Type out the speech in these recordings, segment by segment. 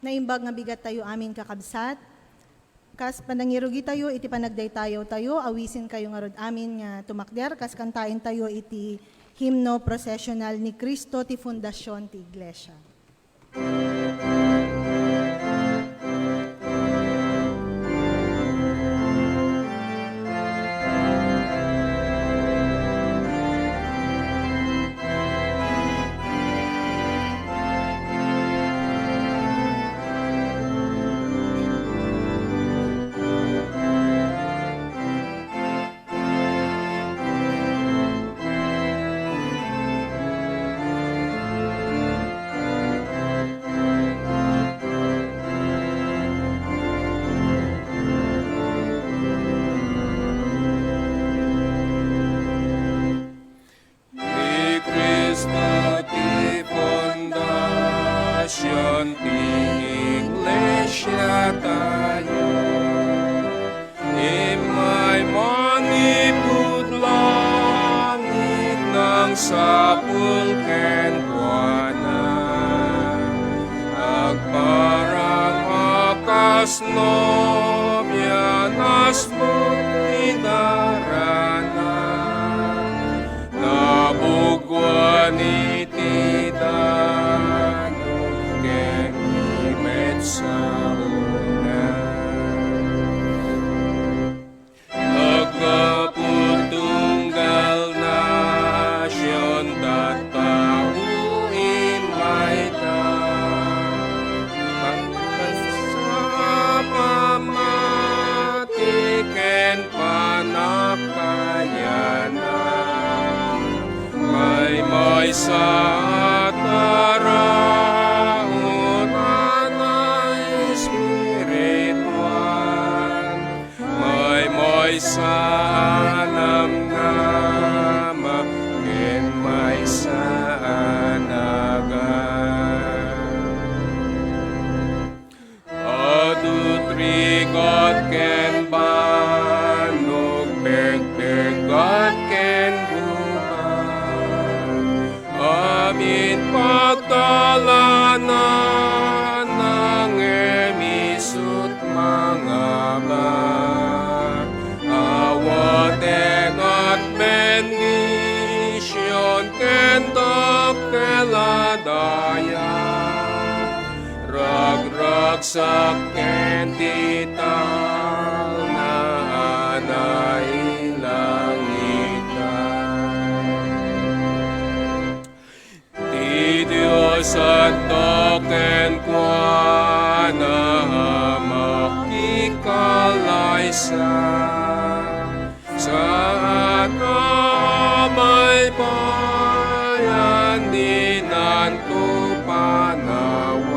Naimbag nga bigat tayo amin kakabsat. Kas panangirugi tayo, iti panagday tayo, awisin kayo nga rod amin nga tumakder, kas kantain tayo iti himno processional ni Cristo ti Fundasyon ti Iglesia. Sapul ken kuana agparang akas no bianas mo idarana nabugwan iti dano ken imet sa una nagkaputunggal na may sa taraon na espiritual may sa alam nama ken may sa anagan adultery ken banog pegpegat ken amin pagdalanan ng emisut mga bat awaten at bendisyon kentok keladaya ragragsak kentital na anay Diyos at token kuana makikalaysa sa may bayan dinanto panawan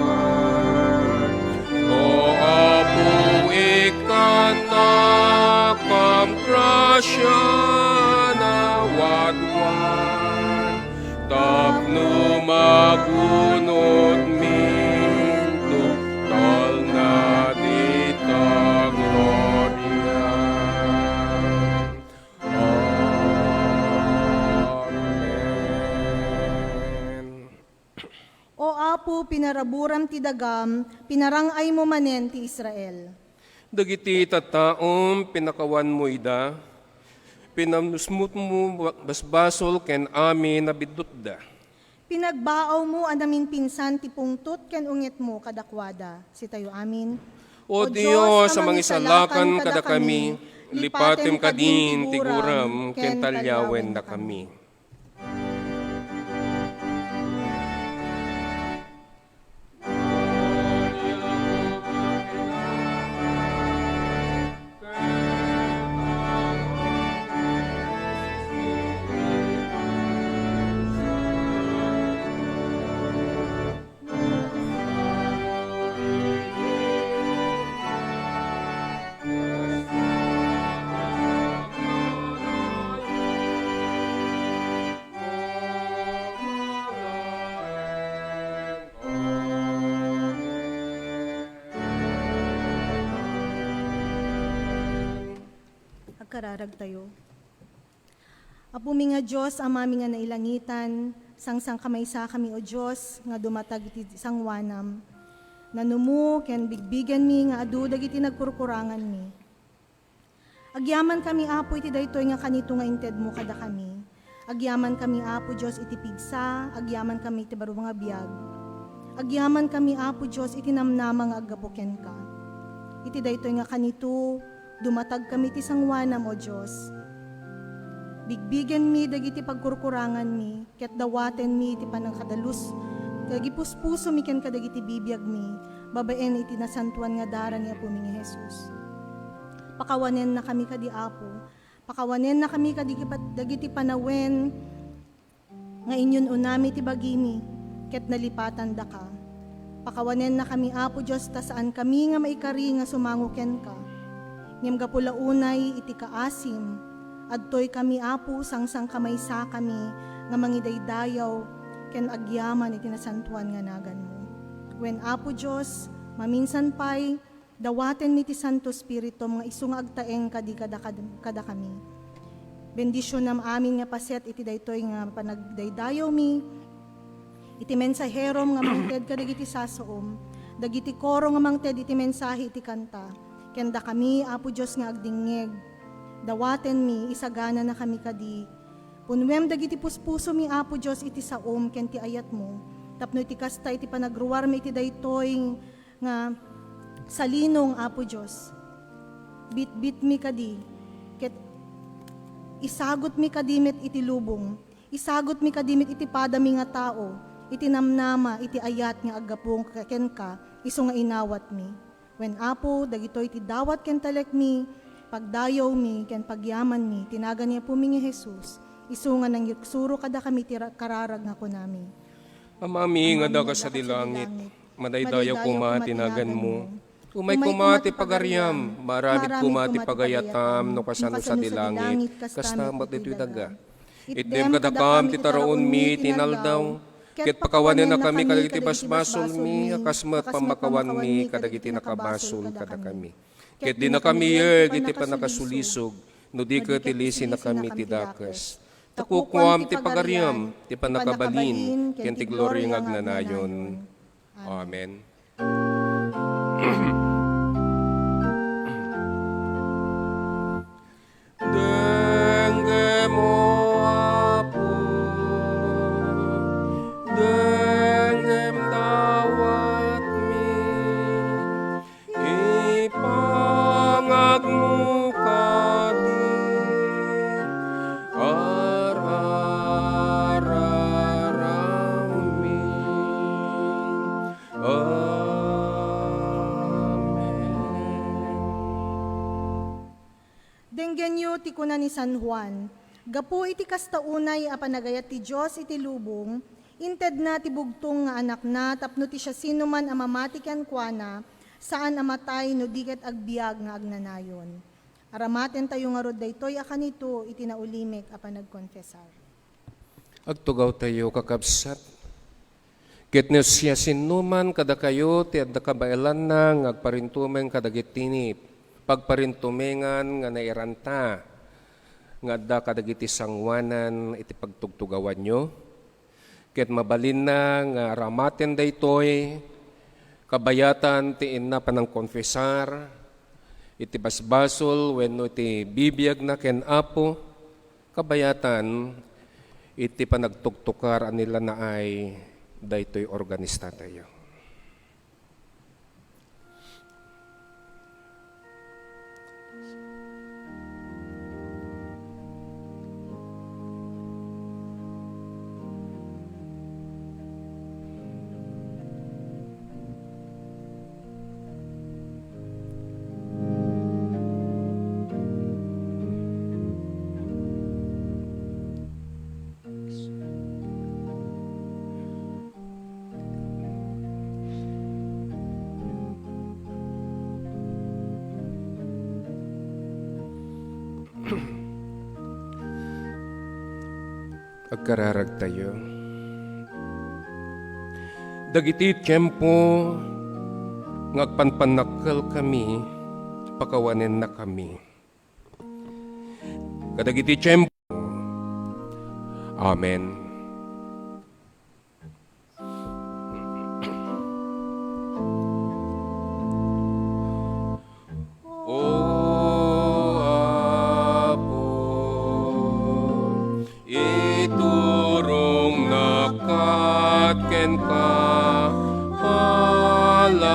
o apo ikanakam krasya na wadwan tapno magunod minto tal na dita gloria. Amen. O Apo, pinaraburam ti dagam, pinarangay mo manen ti Israel. Dagiti tataom pinakawan mo ida, pinamnusmut mo basbasol ken amin na bidutda. Pinagbaaw mo anaming pinsan ti pungtot ken ungit mo kadakwada. Si tayo amin. O Diyos, sa mangisalakan kada kami, lipatem kadin tiguram ken talyawen na kami. Kararag tayo. Apo mi nga Diyos, amami nga nailangitan, sang kamaysa kami o Diyos, nga dumatag iti sang wanam. nanumu ken bigbigan mi nga adu dagiti nagkurkurangan mi. Agyaman kami Apo iti daytoy nga kanito nga inted mo kada kami. Agyaman kami Apo Dios iti pigsa, agyaman kami iti baro nga biag. Agyaman kami Apo Dios iti namnama nga aggapuken ka. Iti daytoy nga kanito dumatag kami ti sangwanam o Dios. Bigbigan mi dagiti pagkurkurangan mi, ket dawaten mi iti panangkadalus, dagi puspuso mi ken kadagiti bibiyag mi, babaen iti nasantuan nga dara ni Apo mi nga Jesus. Pakawanen na kami kadi Apo, pakawanen na kami dagiti panawen, nga inyon unami ti bagimi, ket nalipatan da ka. Pakawanen na kami Apo Diyos, ta saan kami nga maikari nga sumanguken ka. Ngem gapula unay iti kaasim, adtoy kami Apo sangsang kamaysa kami nga mangidaydayaw ken agyaman iti nasantuan nga nagan mo. Wen Apo Dios maminsan pay dawaten mi ti Santo Espiritu mga isu nga agtaeng kada kami. Bendisyon nam amin nga paset iti daytoy nga panagdaydayaw mi. Iti mensaherom nga mangted kadagiti sasoom, dagiti koro nga mangted iti mensahe iti kanta. Ken da kami Apo Dios nga agdingeg. Dawaten mi, isagana na kami kadi. Punwem dagiti puspuso mi Apo Dios iti saom ken ti ayat mo. Tapno iti kasta iti panagruwar mi iti daytoy nga salinong Apo Dios. Bit mi kadi. Ket isagot mi kadimit iti lubong. Isagot mi kadimit iti padami nga tao. Iti namnama iti ayat nga aggapong ken ka isu nga inawat mi. Wen Apo dagitoy iti dawat ken talek mi. Pagdayaw mi, ken pagyaman mi, tinagan niya po mi nga Jesus, isungan ng yuksuro kada kami kararag nga ko nami. Amami nga da ka sa dilangit, madaydayaw kuma tinagan mo. Umay kumati pagaryam, maramit kumati pagayatam, no kasano sa dilangit, kastamat ito'y daga. Itdem kadakam titaraon mi, tinaldaw, ket pakawanin na kami kadagiti basbasol mi, akasmat pamakawan mi, kadagiti nakabasol kada kami. Ket di na kami iti pa nakasulisog, no di ka tilisi na kami ti dakas. Takukwam ti pagaryam, ti panakabalin, ken ti glory ng agnanayon. Amen. Denggem o Apo, denggem dawat mi, ipangagmu kadi, arararami. Denggenyo ti kuna ni San Juan, gapu iti kastaunay a panagayat ti Dios iti lubong, inted na ti bugtong nga anak na, tapno ti siya sino man amamati ken kuana, saan amatay no diket agbiag nga agnanayon. Aramaten tayo nga rod daytoy a kanito iti naulimek a panagkonfesar. Agtugaw tayo kakabsat. Ket no siya sinuman kada kayo ti adda kabailan na ngagparintumen kadagiti pagparintumengan nga nairanta nga adda kadagiti sangwanan iti pagtugtugawan nyo. Ket mabalin na nga ramaten daytoy kabayatan ti inna panang konfesar iti basbasol wenno iti bibiyag na ken Apo kabayatan iti panagtuktukar anila na ay daytoy organista tayo. Agkararag tayo. Dagiti tiyempo ngagpanpanakkel kami, pakawanen na kami. Kadagiti tiyempo. Amen. ken ka palanasem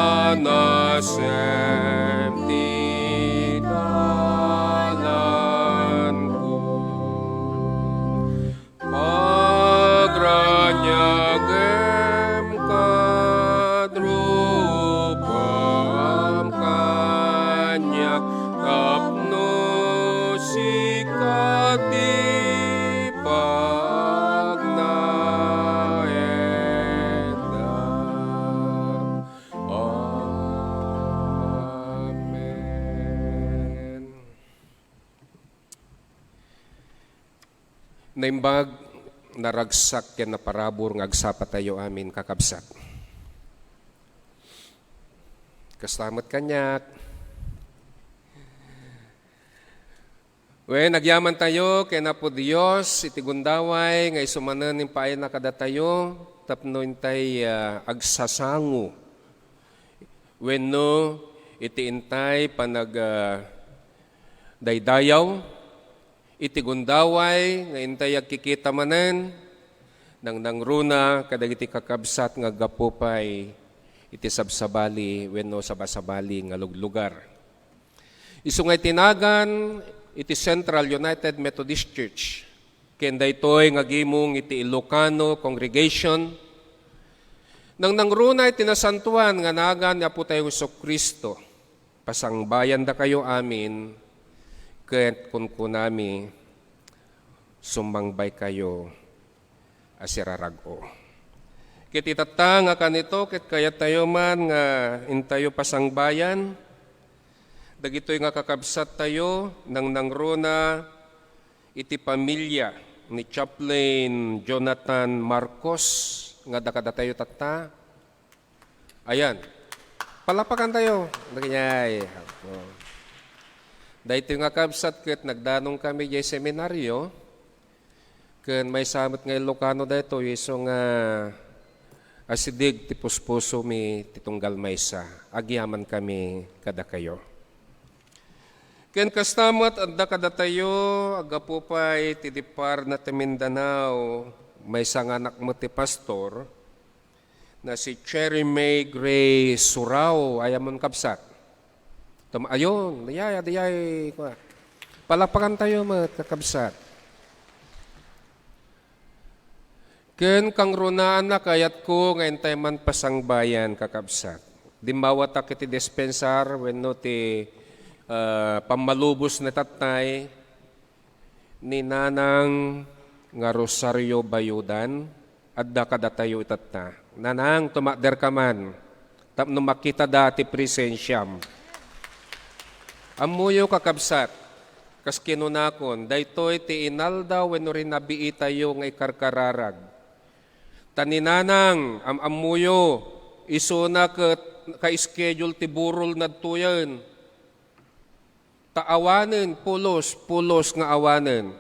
ti dalan ko. Pagranyagem kadrupam kanyak tapno sikati pagnaedan. Amen. Naimbag naragsak ken naparabor nga agsapa tayo amin kakabsat. Kaslamat kanyak. Nagyaman tayo kay na po Dios iti gundaway nga isumanen ning paay na kada tayo tapno intay agsasango. Wenno iti intay panag daydayaw iti gundaway nga intay agkikita manen nang nangruna kadagiti kakabsat nga gapupay iti sabsabali wenno sabasabali nga lugar. Isu nga tinagan iti Central United Methodist Church ken daytoy nga gimong iti Ilocano congregation nang nangruna iti nasantuan nga nagan ni Apo tayo Jesucristo pasangbayan da kayo amin ket kun kunami sumangbay kayo asirarag-o. Ket itata nga kanito ket kaya tayo man nga intayo pasangbayan dagitoy nga kakabsat tayo nang nangruna iti pamilya ni Chaplain Jonathan Marcos nga dakada tayo tata. Ayan. Palapakan tayo. Nagyay. Dahito nga kabsat ket nagdanong kami jay seminaryo ken may samot nga Ilocano dayto iso nga asidig ti puspuso mi titunggal maysa. Agyaman kami kada kayo. Ken kastamat adda kada tayo agapupay ti dipar na ti Mindanao may sanganak mo ti pastor na si Cherry May Gray Surao ayamon kabsat. Ayun, dayay. Palapakan tayo mga kakabsat. Ken kang runaan na kayat ko ngayon tayo man pasangbayan kakabsat. Dimawat iti dispensar wenno ti pamalubos na tatay ni Nanang nga Rosario Bayudan adda kada tayo itatta. Nanang tumakder ka man tapno makita dati presensyam. Amuyo kakabsat kas kinunakon daytoy ti inalda wenno rin nabii tayo nga ikarkararag. Taninanang amuyo isuna ka-schedule ti burol nadtuyan. Taawanen, pulos nga awanen.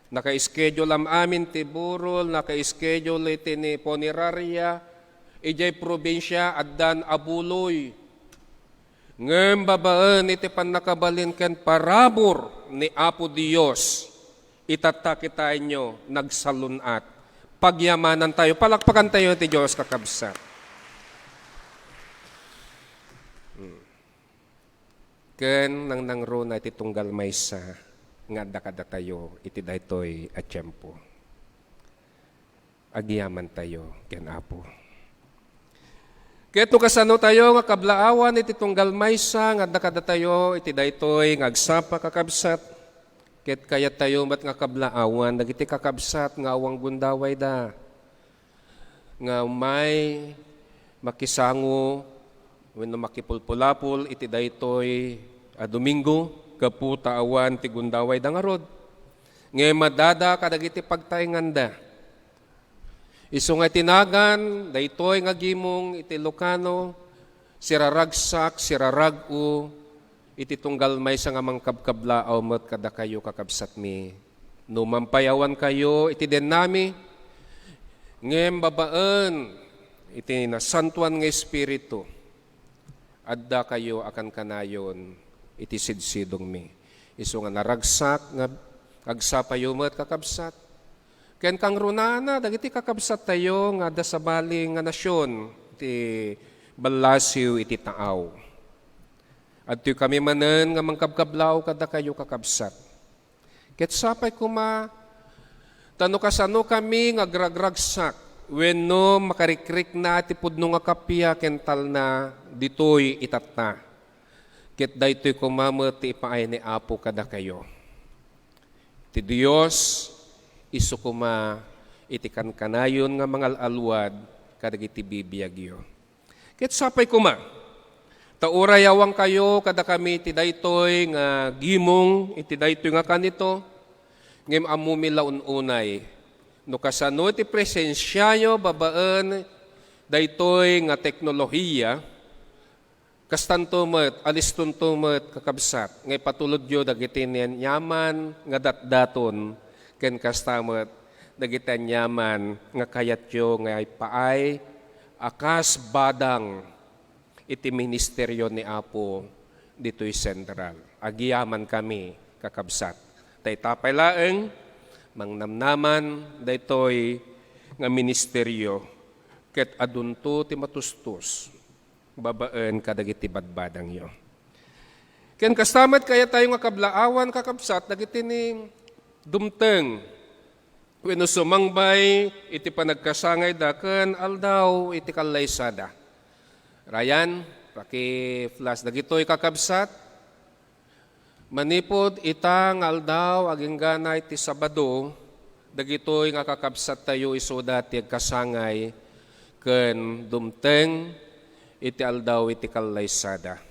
Naka-schedule amin ti burol, naka-schedule iti ni Poneraria, ijay probinsya, addan abuloy. Ngem babaan iti panakabalin ken parabor ni Apo Dios. Itatakita nyo, nagsalunat. Pagyamanan tayo, palakpakan tayo ti Diyos kakabsat. Ken nang nangruna iti tunggal maysa nga dakada tayo iti daytoy a tiempo. Agyaman tayo ken Apo. Ket no kasano tayo nga kablaawan iti tunggal maysa nga dakada tayo iti daytoy nga agsapa kakabsat. Ket kaya tayo met nga kablaawan dagiti kakabsat nga awang gundaway da. Nga may makisango wenno makipulpulapol iti daytoy a Domingo kaputa awan ti gundaway da nga rod. Ngayon madada kadagiti pagtainganda. Isu nga tinagan daytoy nga gimong iti Ilocano siraragsak siraragu iti tunggal maysa nga mangkabkablaaw met kada kayo kakabsat mi. No mampayawan kayo iti den nami ngem babaan iti nasantuan nga espiritu adda kayo akan kanayon iti sidsidong mi. Isu nga naragsak nga agsapayo met kakabsat Ken kang runana, dagiti kakabsat tayo nga da sa bali nga nasyon, iti balasiw iti taaw. At ito kami manen nga mangkabkablaw kada kayo kakabsat. Ket sapay kuma, tano kasano kami nga gragragsak, wenno makarikrik na iti pudno nga kapya kental na ditoy itatna. Ket daytoy kumamot ti ipaay ni Apo kada kayo. Ti Dios isu kuma iti kankanayon nga mga alwad kadagiti bibiyagyo. Ket sapay kuma, taurayawang kayo kada kami iti daytoy nga gimong iti daytoy nga kanito ngem amumi laun-unay no kasano iti presensyayo babaan daytoy nga teknolohiya kastanto met alistunto met kakabsat ngay patulod yo dagiti nyaman nga datdaton ken kastamet dagiti nyaman nga kayat yo nga paay akas badang iti ministeryo ni Apo dito'y sentral. Agiyaman kami kakabsat. Tay tapay laeng mangnamnaman daytoy nga ministeryo ket adunto ti matustos babaen kadagiti badbadang yo. Ken kastamet kaya tayo nga kablaawan kakabsat dagiti ni dumteng wenno sumangbay iti panagkasangay daken aldaw iti kalaysada. Ryan, paki-flash dagitoy kakabsat. Manipod itang aldaw aging ganay ti Sabado, dagitoy nga kakabsat tayo isoda ti kasangay ken dumteng iti aldaw iti kalaysada.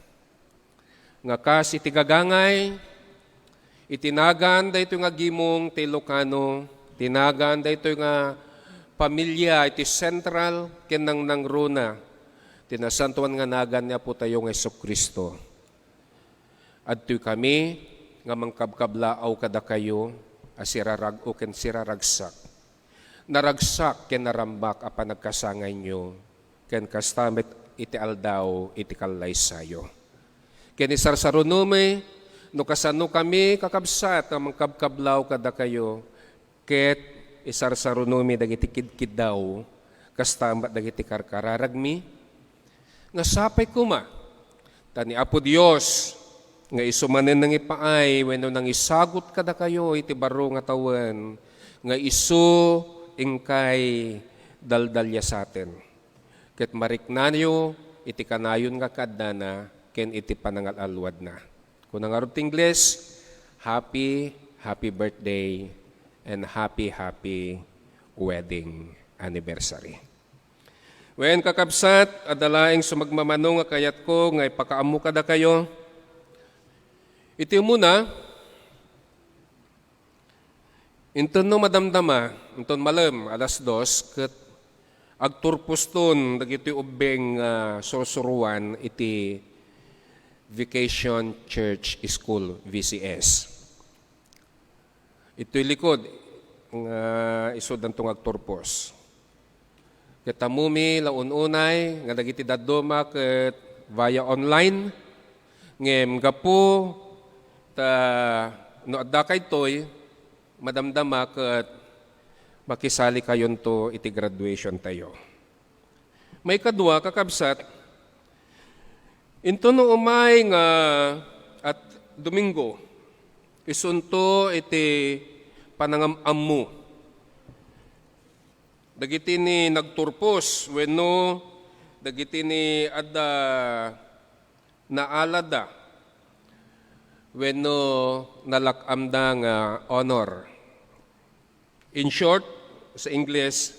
Nga kas iti gagangay, itinagan daytoy nga gimong ti Ilocano, tinagan daytoy nga pamilya iti sentral ken nang runa. Tinasantuan nga nagan niya po tayo ng Jesucristo. At ito'y kami nga mangkabkablaaw kada kayo asirarag o ken siraragsak. Naragsak ken narambak apan nagkasangay nyo ken kastamit iti aldaw iti kalaysayo. Ken isarsarunume no kasano kami kakabsat nga mangkabkablaw kada kayo ket isarsarunume dagiti kidkid daw kastamat dagiti karkararagmi nga sapay kuma, tani Apo Dios, nga isumanen ng ipaay, wenno nang isagot kada kayo, iti baro nga tawen, nga isu ingkay daldalya sa atin. Ket mariknanyo, iti kanayon nga kadana, ken iti panangalalwad na. Kung nangarot Ingles, happy birthday, and happy wedding anniversary. Wen kakabsat, adalaing sumagmamanong nga kayat ko, nga ipakaamu kada kayo. Iti muna, inton no madamdama, inton malam, alas 2, ket agturpuston, dagiti ubeng susuruan, iti Vacation Church School, VCS. Ito'y likod, isod ang agturpos. Ketamumi laun-unay nga dagiti dadduma ket via online ngem gapu ta no adda kaytoy madamdama ket makisali kayon to iti graduation tayo. May kadua kakabsat into no umay nga at Domingo isunto iti panangamammu. Dagiti ni nagturpos, wenno dagiti ni adda naalada, wenno nalakamda nga honor. In short, sa English,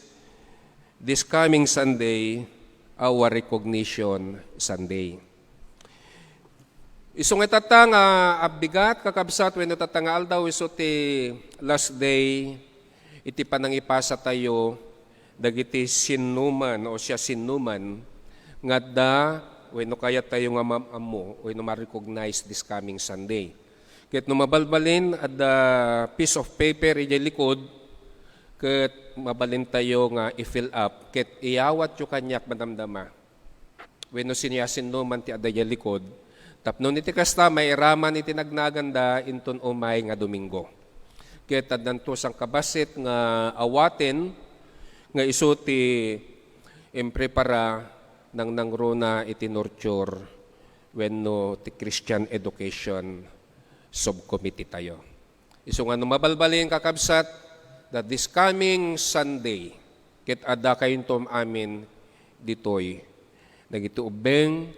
this coming Sunday, our recognition Sunday. Isong itata nga abigat, kakabsat, wenno tatanga aldaw, iso ti last day, iti panangipasa tayo, dagiti sinuman o siya sinuman nga da wenno kaya tayo nga mamamu wenno ma-recognize this coming Sunday. Ket no mabalbalin at the piece of paper iti likod ket mabalin tayo nga i-fill up ket iyawat yu kanyak madamdama. Wenno siya sinuman ti adda likod tapno iti kasta may raman iti nagnaganda inton umay nga Domingo. Ket addanto sang kabasit nga awaten nga isu ti imprepara nang nangruna iti nurture wenno ti Christian Education Subcommittee tayo. Isu nga mabalbalin kakabsat that this coming Sunday ket adda kayuntom amin ditoy dagiti ubeng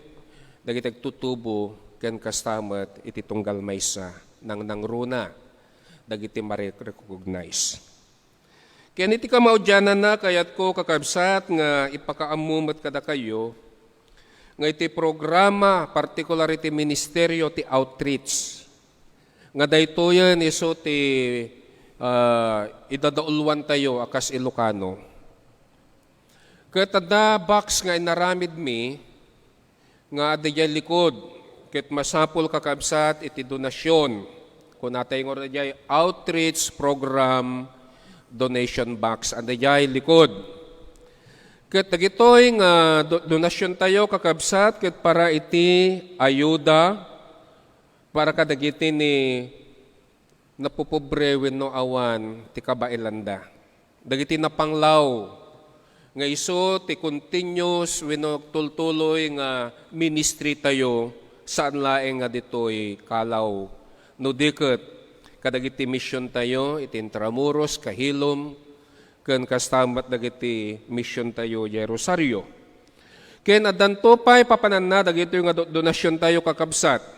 dagiti tutubo ken kastamet iti tunggal maysa nang nangruna dagiti ma-recognize. Ken iti kamaudyanan na kayat ko kakabsat nga ipakaamumet kada kayo nga iti programa particular iti ministeryo ti outreach nga daytoyen isu ti idadaulwan tayo akas Ilocano. Ket adda box nga inaramid mi nga adayay likod ket masapul kakabsat iti donasyon kun natay nga adayay outreach program donation box adayay likod. Ket dagitoy nga donasyon tayo kakabsat ket para iti ayuda para kadagiti ni napupobre wenno awan ti kabailanda. Dagiti napanglaw nga iso ti continuous wenno tultuloy nga ministry tayo saan laeng nga ditoy kalaw. No diket kadagiti mission tayo iti Intramuros, Kahilom, ken kastamat dagiti mission tayo iti Rosario. Ken addanto pay papananna dagiti nga donasyon tayo kakabsat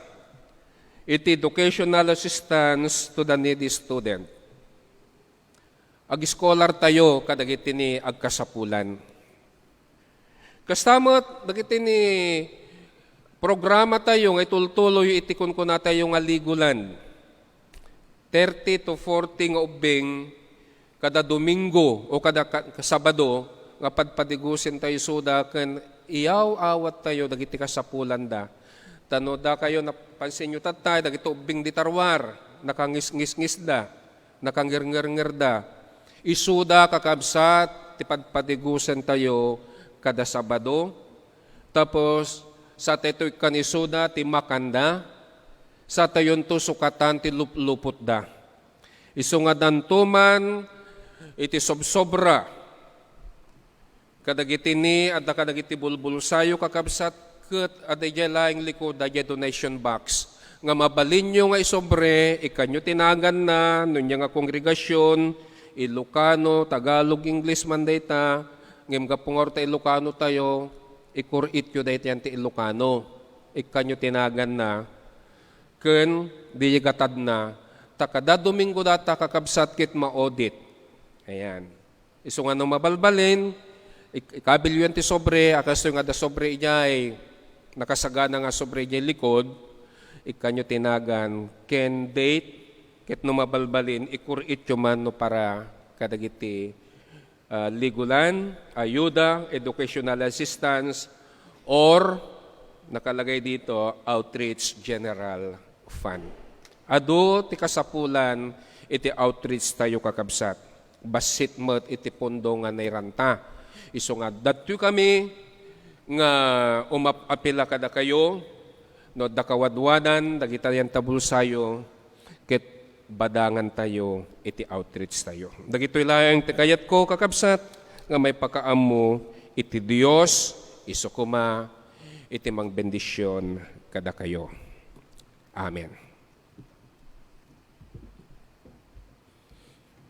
iti educational assistance to the needy student. Ag-scholar tayo kadagiti ni agkasapulan. Kastamot dagiti ni programa tayo nga itultuloy iti kunkuna tayo nga ligulan. 30 to 40 nga ubing kada Domingo o kada Sabado nga padpadigusin tayo suda ken iyaw awat tayo dagiti kasapulan da. Tano da kayo napansin nyo tatay dagiti ubing di tarwar nakangis-ngis da nakangir-ngir da. Isuda kakabsat, tipadpadigusan tayo kada Sabado. Tapos, sa tayo kanisuda, ti makanda. Sa tayon to sukatan, ti lupot da. Isu nga dantuman, iti sobra. Kadagiti ni, at kadagiti bulbulsayo kakabsat, ket adayay laing likod, adayay donation box. Nga mabalin nyo nga isobre, ikanyo tinagan na, nunya nga kongregasyon, Ilocano, Tagalog, English man dayta, ngem gapungor ta Ilocano tayo, ikurit yo dayta yan ti Ilocano. Ikanyo tinagan na, ken di gatad na, takada Domingo data kakabsat kit ma-audit. Ayan. Isu nga nung mabalbalin, ikabilyon ti sobre, akas yung ada sobre ijay, nakasagana nga sobre ijay likod, ikanyo tinagan, ken date, ket no mabalbalin, ikurit yung man no para kadagiti ligulan, ayuda, educational assistance, or nakalagay dito, outreach general fund. Ado, ti kasapulan, iti outreach tayo kakabsat. Basit met iti pondo nga nairanta. Iso nga, datu kami nga umapila kada kayo, no dakawadwanan, dagita yan tabulsayo, ket badangan tayo, iti outreach tayo. Dagito'y layang kayat ko kakabsat, nga may pakaamo iti Dios, iso kuma, iti mang bendisyon kada kayo. Amen.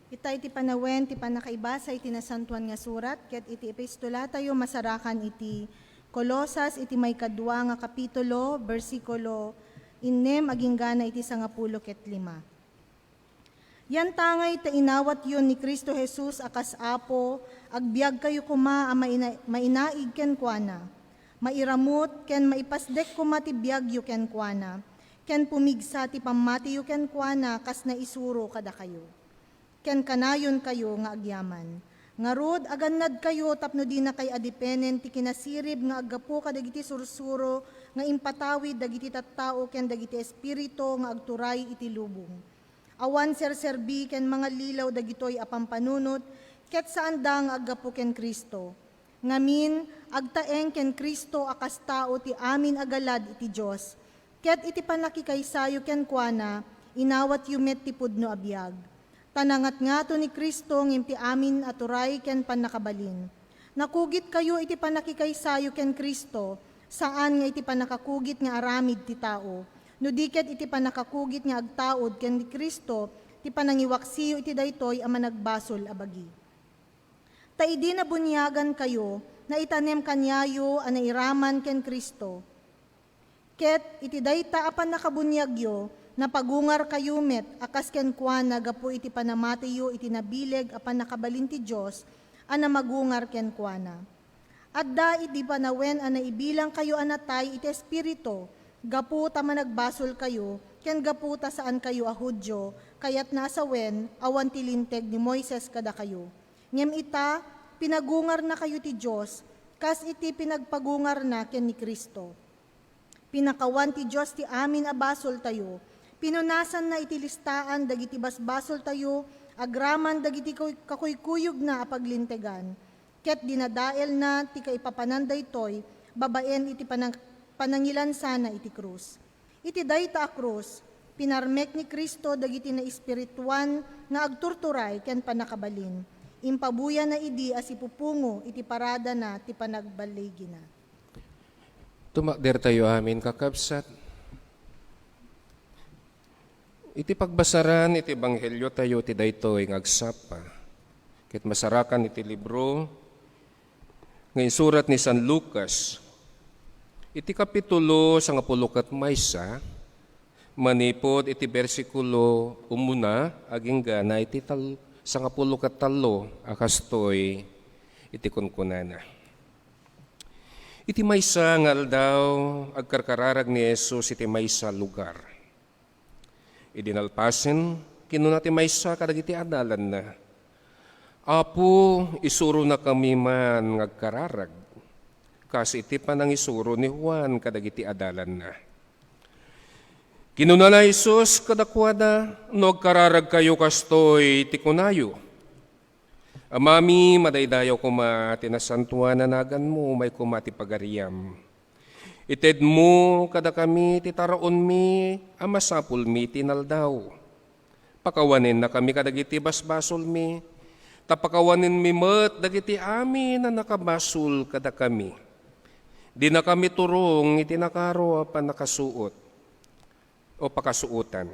Itay ti panawen, ti panakaibasa, iti nasantuan nga surat, ket iti epistola tayo masarakan iti Kolosas, iti may kadwa nga kapitulo, versikulo 6, aging gana iti 10 ket 5. Yan tangay ta inawat yun ni Kristo Jesus akas apo, agbiag kayo kuma a mainaig ken kuana. Mairamot ken maipasdek kuma ti biag yu ken kuana. Ken pumigsa ti pamati yu ken kuana kas naisuro kada kayo. Ken kanayon kayo nga agyaman. Ngarud agannad kayo tapno di na kay adipenen ti kinasirib nga aggapo kadagiti sursuro nga impatawid dagiti tattao ken dagiti espiritu nga agturay iti lubong. Awan serserbi ken mga lilaw dagitoy apampanunot ket saan da nga aggapo ken Kristo. Ngamin agtaeng ken Kristo akas tao ti amin agalad iti Dios. Ket iti panakikaysayo ken kuana inawat yumet ti pudno abiyag. Tanangat nga to ni Kristo ngimti amin at uray ken panakabalin. Nakugit kayo iti panakikaysayo ken Kristo, saan nga iti panakakugit nga aramid ti tao. No diket iti panakakugit nga agtaod ken ni Kristo, ti panangiwaksiyo iti daytoy a managbasol a bagi. Ta idi na bunyagan kayo, na itanem kanyayo a nairaman ken Kristo. Ket iti dayta apan nakabunyagyo, na pagungar kayo met, akas ken kuana gapu iti panamatiyo iti nabileg apan nakabalin ti Diyos, ana magungar ken kuana. Adda iti panawen ana ibilang kayo anatay iti espiritu, gapu ta managbasol kayo, ken gapu ta saan kayo a Hudyo, kayat nasawen awan ti linteg ni Moises kada kayo. Ngem ita, pinagungar na kayo ti Diyos, kas iti pinagpagungar na ken ni Kristo. Pinakawan ti Diyos ti amin a basol tayo, pinunasan na iti listaan dagiti basbasol tayo, agraman dagiti kakuykuyog na apaglintegan. Ket dinadael na ti kaipapananday toy, babaen iti panangilan sana iti krus. Iti dayta a krus, pinarmek ni Kristo dagiti na espirituan nga agturturay ken panakabalin. Impabuya na idi as ipupungo iti parada na ti panagbaligi na. Tumakder tayo amin kakabsat. Iti pagbasaran, iti ebanghelyo tayo, ti daytoy ngagsapa. Ket masarakan iti libro, nga surat ni San Lucas. Iti kapitulo sa 10 maysa, manipod iti bersikulo umuna, aging gana iti sa 10 akastoy, iti kunkunana. Iti maysa nga aldaw, agkarkararag ni Jesus iti maysa lugar. Idinalpasen, kinuna ti maysa kadagiti adalan na. Apo, isuro na kami man ngagkararag. Kasi iti panang isuro ni Juan kadagiti adalan na. Kinuna na Jesus kadakwada, no agkararag kayo kastoy ti kunayo. Amami, madaydayaw kuma tinasantuan na nagan mo, may kumati pagariam. Ited mo kada kami titaraon mi, amasapul mi tinaldaw. Pakawanin na kami kadagiti basbasol mi, tapakawanin mi met dagiti amin na nakabasol kada kami. Di na kami turong itinakaro apan nakasuot o pakasuutan.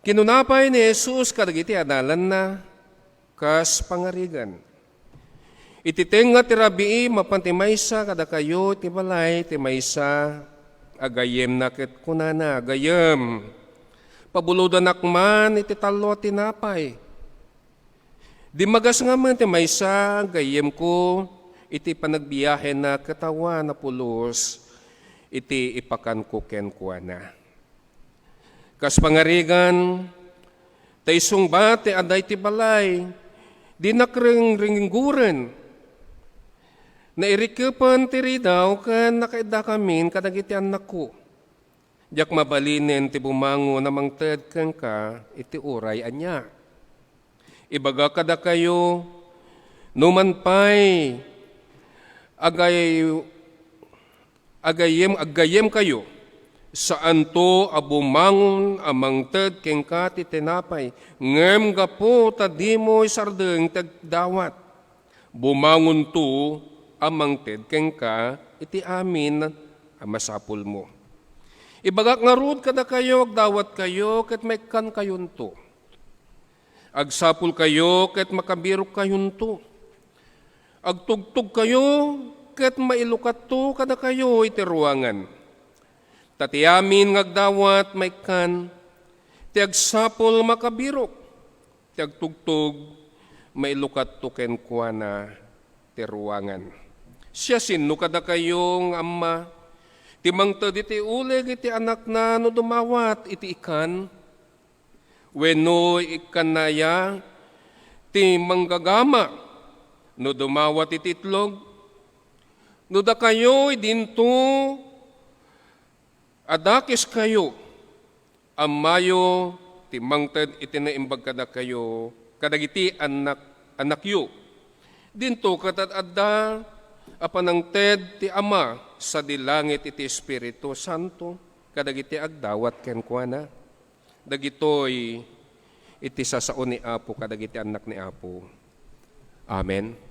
Kinunapay ni Jesus kadagiti adalan na, kas pangarigan. Ititenga ti rabii mapantimaysa kada kayo ti balay ti maysa agayem na ket kunana agayem. Pabuludan akman iti talo tinapay. Di magas nga man ti maysa agayem ko iti panagbiyahe na katawa na pulos iti ipakan ko ken kuana. Kas pangarigan taysong ba ti aday ti balay di nakring-ringguren. Nairikepan ti ridaw kan nakaida kamin kadagiti anak ko. Diyak mabalinen ti bumango namang ted ken ka iti uray anya. Ibaga kada kayo numan pay agayem kayo saan to abumangon amang ted ken ka ti tinapay ngem gapo tadi mo sardeng tagdawat. Bumangon to amang ted ken ka iti amin amasapul mo. Ibagak nga rod kada kayo, agdawat kayo, ket may kan kayon to. Agsapul kayo, ket makabirok kayon to. Agtugtog kayo, ket mailukat to kada kayo iti ruangan. Tatiamin ngagdawat may kan, ti agsapul makabirok, ti agtugtog, mailukat to ken kuana ti ruangan. Siya sino kada kayong ama, ti mangted iti uleg iti anak na no dumawat iti ikan, wenno ikan naya, ti manggagama, no dumawat iti itlog, no da kayo idinto, adakis kayo, amayo, ti mangted iti naimbag kada kayo, kadagiti anak yu, dinto katadada, apanang ted ti ama sa dilangit iti Espiritu Santo kadagiti agdawat ken kuana. Dagitoy iti sasao ni Apo kadagiti anak ni Apo. Amen.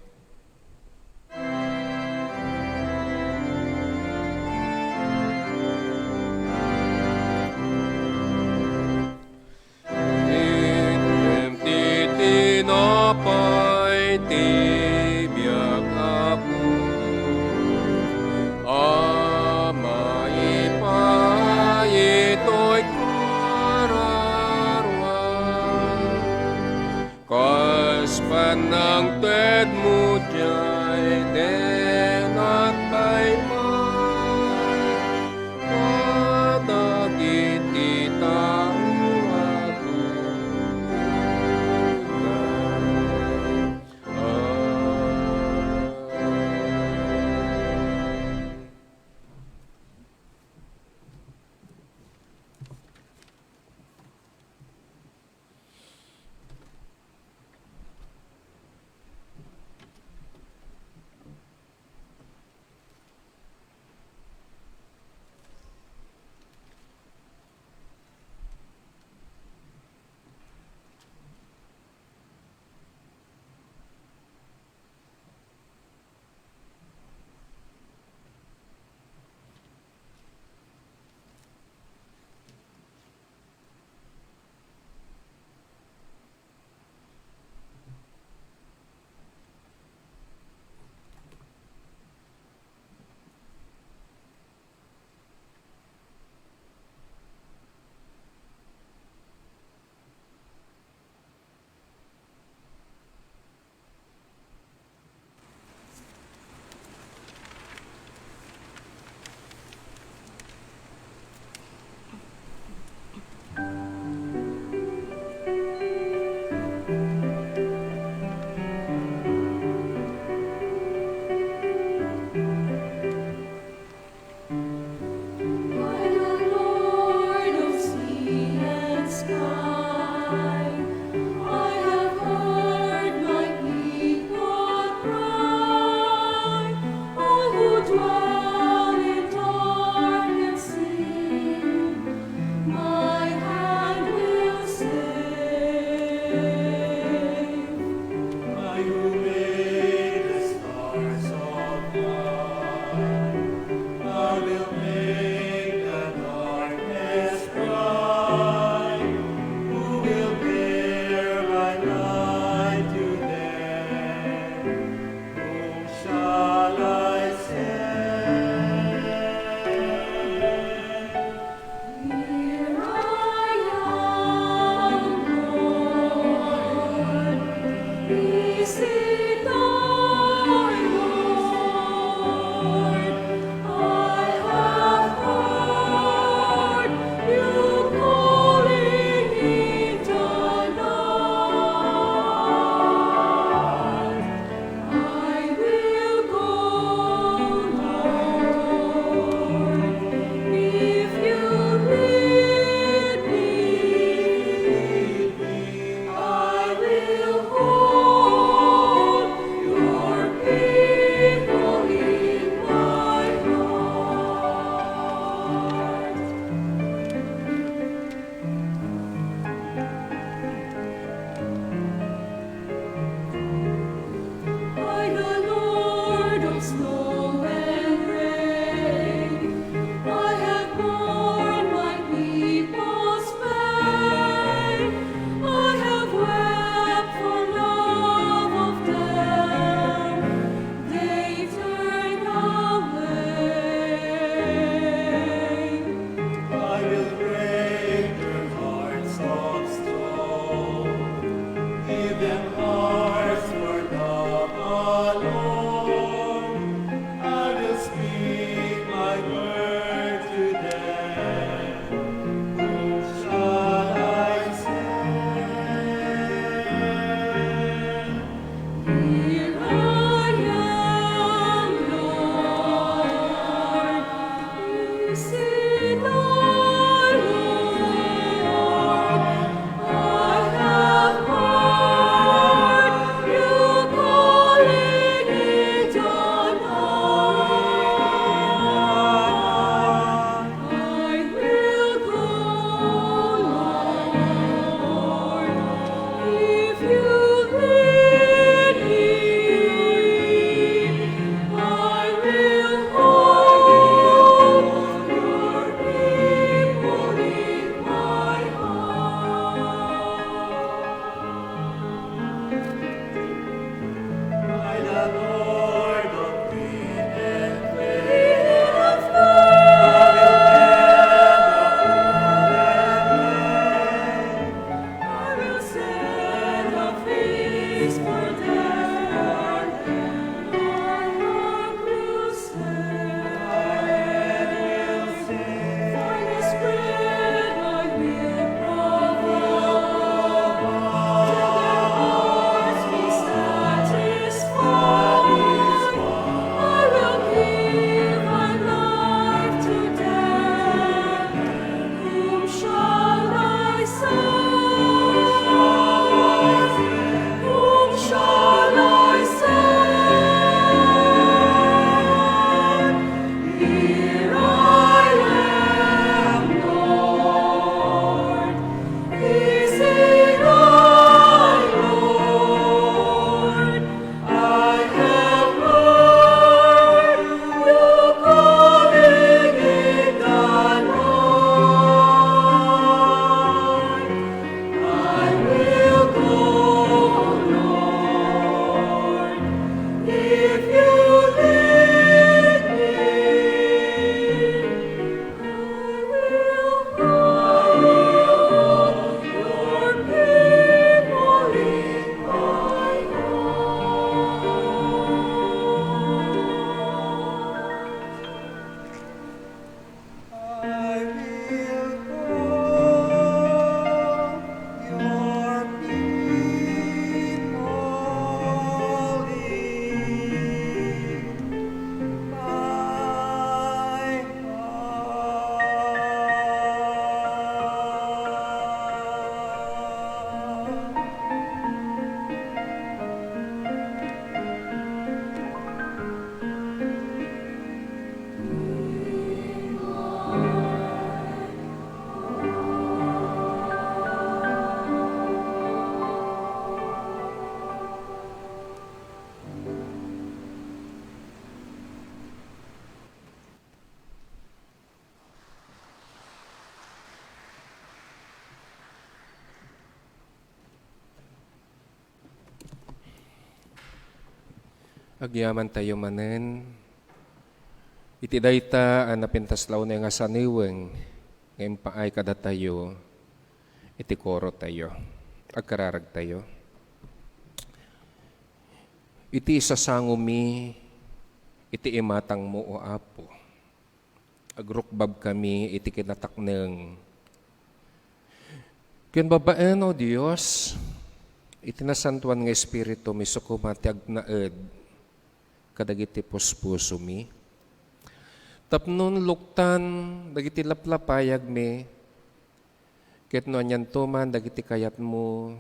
Tinapay tibiyag Apo, Ama ipayito'y kararwan, kas panang ted mo diya'y den at payman, kadagiti tao Agyaman tayo manen. Iti dayta ang napintaslaw na nga saniweng. Ngayon paay kada tayo. Iti koro tayo. Agkararag tayo. Iti isasangumi. Iti imatang mo o apo. Agrukbab kami iti kinatakneng. Kyan babaan o Diyos. Iti nasantuan nga Espiritu misukumati agnaed. Kadagiti puspuso mi. Tapnon luktan, dagiti laplapayag mi. Ket no anyan tuman, dagiti kayat mo.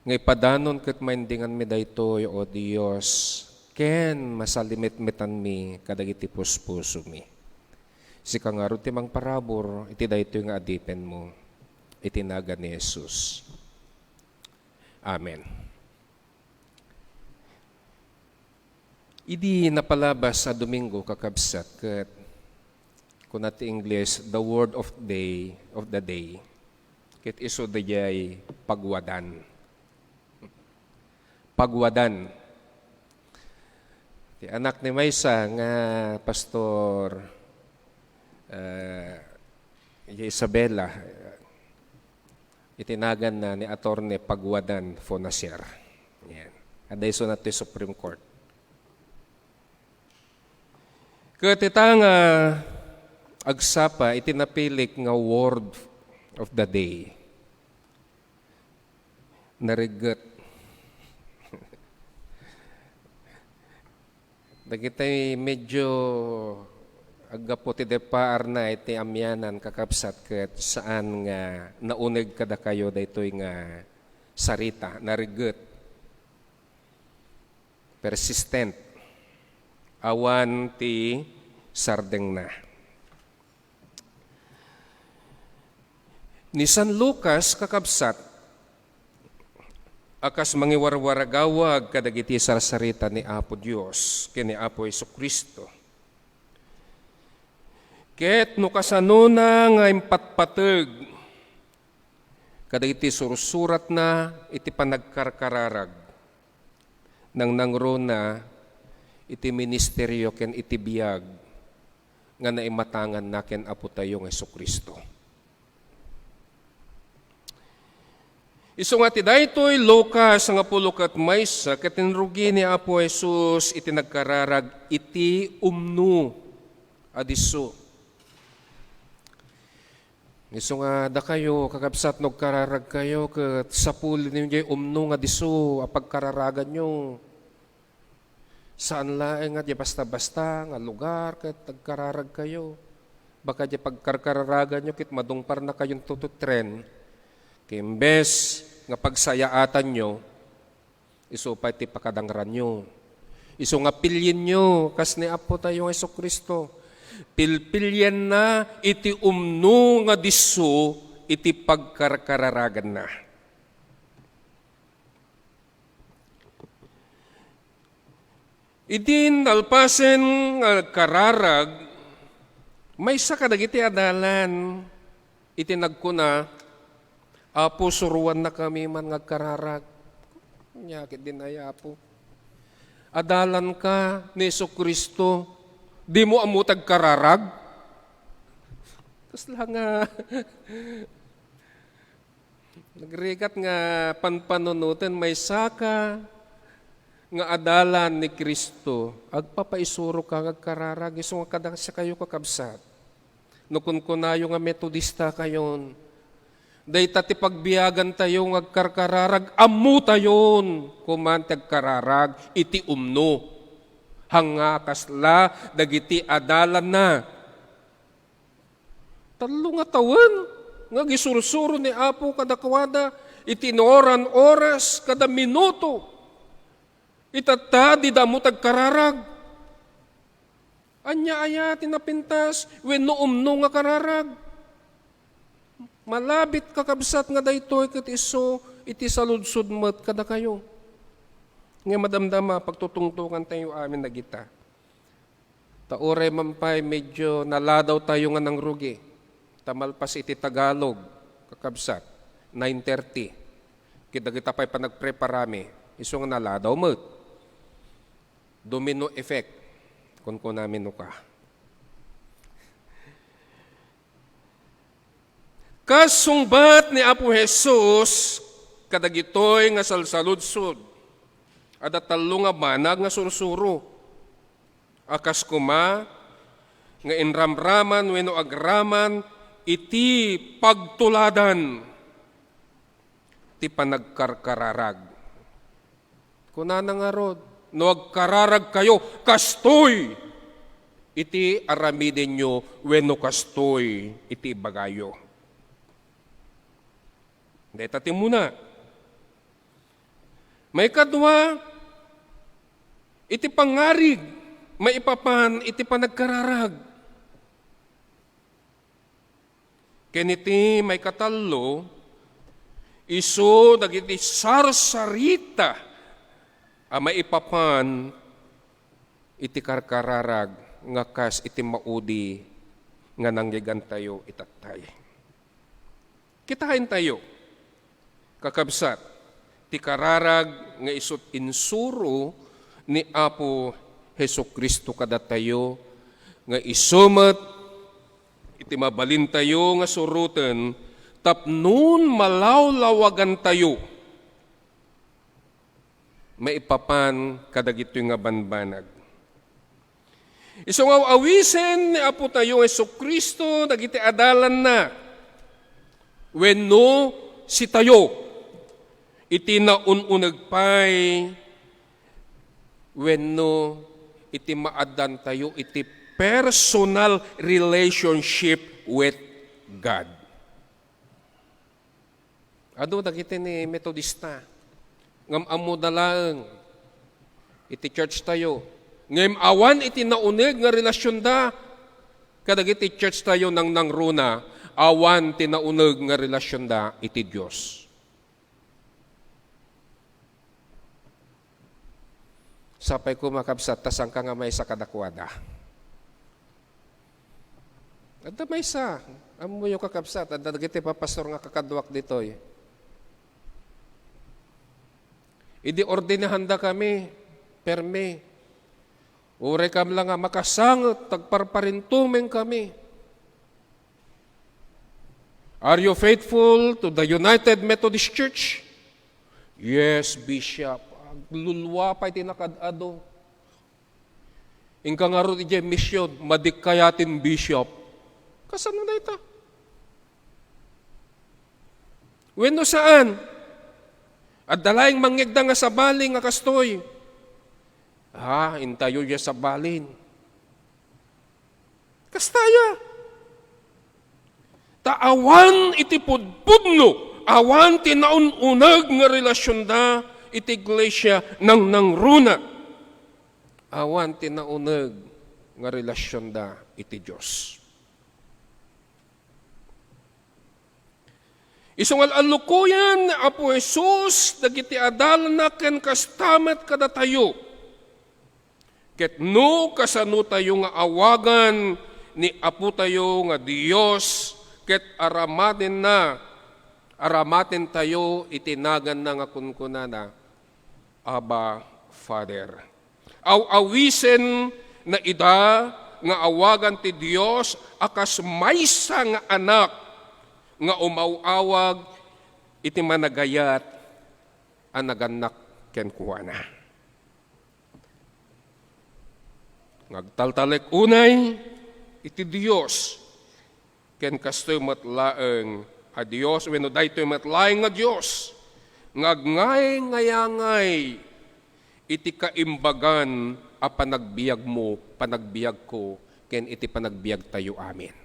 Ngay padanon ket maindingan mi daytoy, o Diyos. Ken masalimit-mitan mi, kadagiti puspuso mi. Si kangaro timang parabor, iti daytoy nga adipen mo. Itinaga ni Jesus. Amen. Idi napalabas sa Domingo kakabsat ket kung nati English the word of the day ket iso dayay pagwadan. Pagwadan. Ti anak ni Maysa nga pastor Isabela itinagan na ni Attorney Pagwadan Fonasier. Yan. Aday so nato Supreme Court. Katitang agsapa itinapilik nga word of the day. Narigat. Dagitay medyo agapo ti depaar na iti amyanan kakabsat ket saan nga naunig kada kayo daytoy nga sarita, narigat. Persistent. Awan ti sardeng na. Ni San Lucas kakabsat, akas mangiwarwaragawag kadagiti sarsarita ni Apo Dios, kini Apo Jesucristo. Ket no kasanuna nga impatpateg, kadagiti sursurat na iti panagkarkararag, nang nangrona iti ministeryo ken iti biyag nga naimatangan na ken Apo tayo nga Jesucristo. Isu nga ti daytoy Lucas nga 10 maysa ket tinrugi ni Apo Jesus iti nagkararag iti umnu adiso. Isu nga da kayo kakabsat no kararag kayo ket sapul ninyo umnu nga diso apagkararagan nyo. Saan laeng nga di basta-basta nga lugar ket nagkararag kayo. Baka di pagkarkararagan nyo kit madungpar na kayong tututren. Kimbes nga pagsayaatan nyo, iso pa iti pakadangran nyo. Iso nga pilyin nyo, kas ni Apo tayo Jesucristo. Pilpilyan na iti umno nga diso iti pagkarkararagan na. Idin alpasen kararag, may sa kadagiti adalan, iti nagkuna, Apo suruan na kami man ngagkararag. Nyakit din ay Apo. Adalan ka ni Jesucristo, di mo amutag kararag? Tapos lang nga, nagrigat nga panpanunutin, may saka, nga adalan ni Kristo, agpapaisuro ka ngagkararag, iso nga kadang sa kayo kakabsat. Nukun ko na yung metodista kayon, dayta ti pagbiyagan tayo ngagkarkararag, amu tayon, kumantag kararag, iti umno, hanga kasla, dagiti adalan na. Talo nga tawen, nga gisursuro ni Apo kadakwada, itinoran oras, kada minuto, itata di damo tagkararag. Anya tinapintas wenno umno nga kararag. Malabit kakabsat nga daytoy ket iso iti saludsod met kada kayo. Nga madamdama pagtutungtungan tayo amin na gita. Taore mampay medyo naladaw tayo nga ng rugi. Tamalpas iti Tagalog kakabsat 9:30. Kita pa'y panagpreparami. Iso nga naladaw met. domino effect, kung namin ka. Kasungbat ni Apo Jesus, kadagitoy nga salsaludsod, ada talo nga banag nga sursuro. Akas kuma, nga inramraman wenno agraman, iti pagtuladan, ti panagkarkararag. Kunana nga rod, no agkararag kayo, kastoy, iti aramiden nyo, wenno kastoy, iti bagayo. Dahil muna. May kadwa, iti pangarig, maipapan, iti panagkararag. Keniti may katalo, iso dagiti sarsarita, maipapan, iti karkararag, nga kas iti maudi, nga nanggigan tayo itatay. Kitahin tayo, kakabsat, ti kararag nga isut insuro ni Apo Hesukristo kada tayo, nga isumat, iti mabalin tayo nga suruten, tapnon malawlawagan tayo, maipapan kadagito nga banbanag. Isong awisen ni Apo tayo Hesukristo, dagiti adalan na, wenno si tayo, iti naununag pay, wenno iti maadan tayo, iti personal relationship with God. Ado dagiti ni Metodista, ngam amo dalang, iti church tayo, ngam awan iti nauneg nga relasyon da, kadagiti church tayo nang nangruna, awan ti nauneg nga relasyon da, iti Diyos. Sapay ko makabsat, tasang ka nga may sa kadakwada. At may sa, amo yung kakabsat, at dagiti pa pastor nga kakadwak ditoy. Idi ordinahan da kami, perme. Ure kam lang nga makasangot, tagparparintumeng kami. Are you faithful to the United Methodist Church? Yes, Bishop. Lulwa pa iti nakadado. Ingka nga ro iti mission, madikayatin Bishop. Kasano na ita? Wenno saan? At dalayang mangyagda nga sa baling nga kastoy. Intayo niya sa balin. Kastaya. Taawan iti pudpudno, awan tinaununag nga relasyon da, iti iglesia nang nangruna. Awan tinaunag nga relasyon da iti Diyos. Isungal alukuyan Apo Jesus dagiti adal na ken kastamet kada tayo. Ket no kasano tayo nga awagan ni Apo tayo nga Dios ket aramaten tayo itinagan na nga kunkunana Aba Father. Awisen na ida nga awagan ti Dios akas maysa nga anak nga umawawag iti managayat anaganak ken kuana. Ngagtaltalek unay iti Dios ken kastoy matlaeng a Dios wenno daytoy matlaeng nga Dios ngagngay ngayangay iti kaimbagan a panagbiag mo panagbiag ko ken iti panagbiag tayo amin.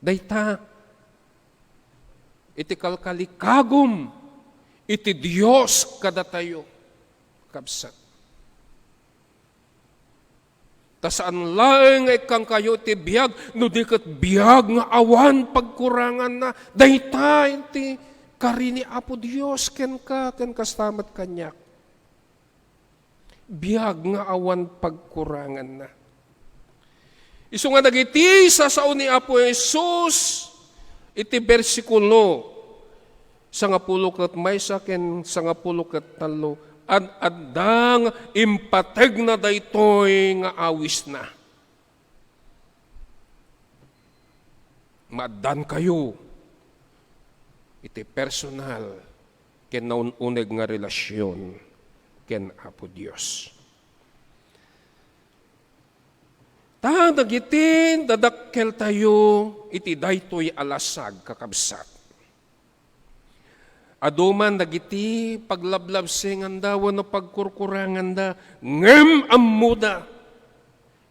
Dayta iti kalkalikagom iti Dios kada tayo kabsat. Tasaan laeng ikang kayo ti biag no di ket biag nga awan pagkurangan na dayta iti karini Apo Dios ken kastamat kanyak. Biag nga awan pagkurangan na. Isu nga dagiti sao ni Apo Jesus iti bersikulo 10 ket maysa ken 10 ket 3 ad-addang impateg na daytoy nga awis na. Maaddan kayo iti personal ken naununeg nga relasyon ken Apo Dios. Ta dagitin dadakkel tayo iti daytoy alasag kakabsat. Aduman dagiti paglablabsing anda wano pagkurkurangan da ngem ammuda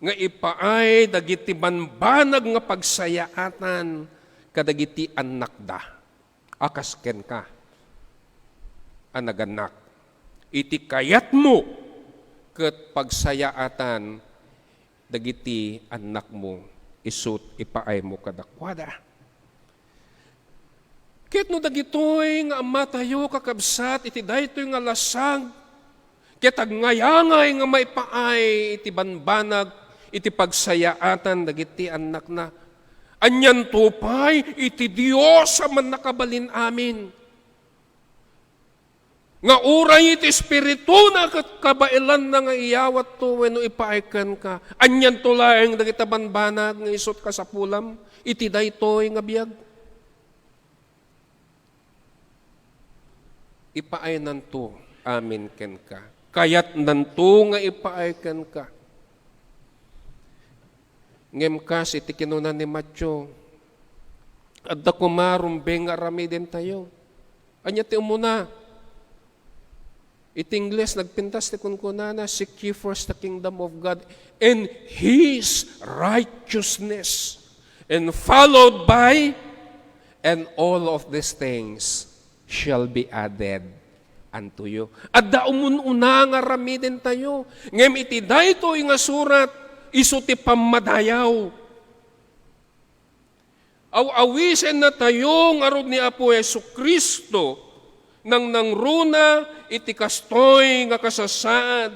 nga ipaay dagiti banbanag nga pagsayaatan kadagiti anak da. Akas ken ka anaganak. Iti kayat mo ket pagsayaatan dagiti anak mo isut ipaay mo kadakwada. Ket no dagitoy nga amma tayo kakabsat iti daytoy nga lasag ket agnayangay nga maipaay iti banbanag iti pagsayaatan dagiti anak na anyan tupay iti Dios a man nakabalin amin. Nga uray iti espiritu na kabailan na nga iyawat to wenno ipaaykan ka. Anyan tulayang dagiti banbanag nga isut ka sa pulam iti daytoy nga biag. Ipaay nanto amin ken ka. Kayat nanto nga ipaay ken ka. Ngem kas iti kinunan ni Matyo. Adda kumarumbeng nga ramiden tayo. Anya ti umuna. Iti Ingles nagpintas ti kunkunana, seek ye first the kingdom of God and His righteousness. And followed by, and all of these things shall be added unto you. Adda umununa nga ramiden tayo. Ngem iti daytoy nga surat isu ti pammadayaw. Awawisen na tayo nga rod ni Apo Jesu-Kristo nang nangruna iti kastoy nga kasasaad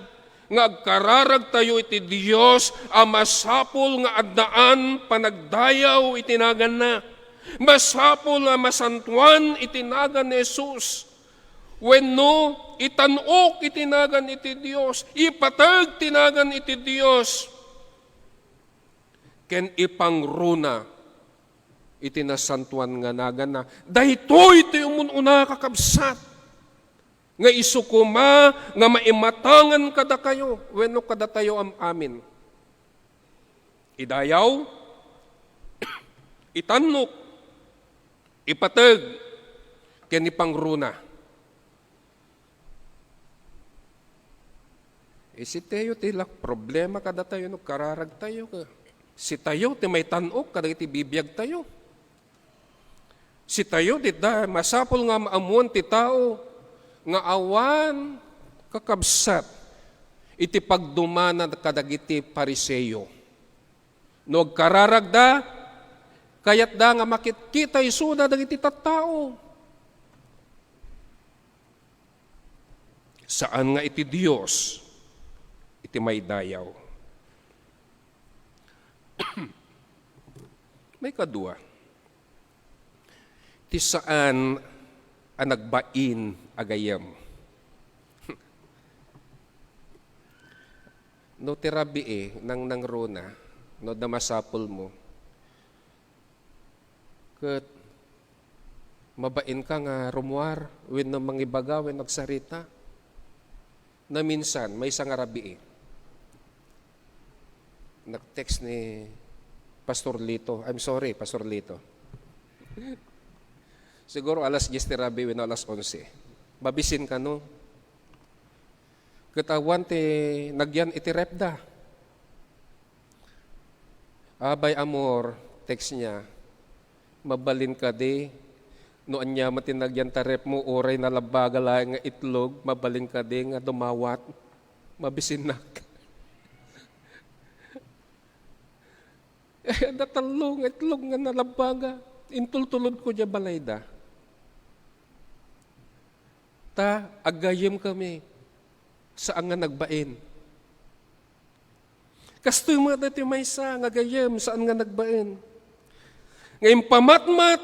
nga agkararag tayo iti Dios a masapol nga addaan panagdayaw itinagan na. Masapol na masantuan itinagan ni Jesus. Wenno itanok itinagan iti Dios, ipatag tinagan iti Dios. Ken ipangruna itinasantuan nga nagan na. Daytoy iti umununa kakabsat. Nga isukuma nga maimatangan kada kayo. Wenno kada tayo amin. Idayaw, itanok, ipatag, ken ipangruna. Si tayo tilak problema kada tayo no kararag tayo ka. Si tayo ti may tanok kada iti bibiyag tayo. Si tayo ti da masapol nga maamuan ti tao nga awan kakabsat iti pagdumana kadagiti pariseyo. No kararag da kayat da nga makikita isuda dagiti tattao. Saan nga iti Dios iti may dayaw. May kadua. Ti saan ang nagbain agayam. No tirabi nang nangrona, no damasapol mo, ket mabain ka nga rumuar, when na mangibaga, when nagsarita, na minsan, may isang arabi nag-text ni Pastor Lito. I'm sorry, Pastor Lito. Siguro alas 10 tirabi, when alas 11. Babisin ka no. Katawan ti nagyan iti repda. Abay amor, text niya, mabalin ka di, no anya matinagyan ta rep mo, oray na labagala nga itlog, mabalin ka di nga dumawat, mabisinak. Natalong itlog nga nalabaga, intultulod ko dya balayda. Ta, agayem kami, saan nga nagbain. Kastoy mo dati may sa, agayem, saan nga nagbain. Ngayon pamatmat,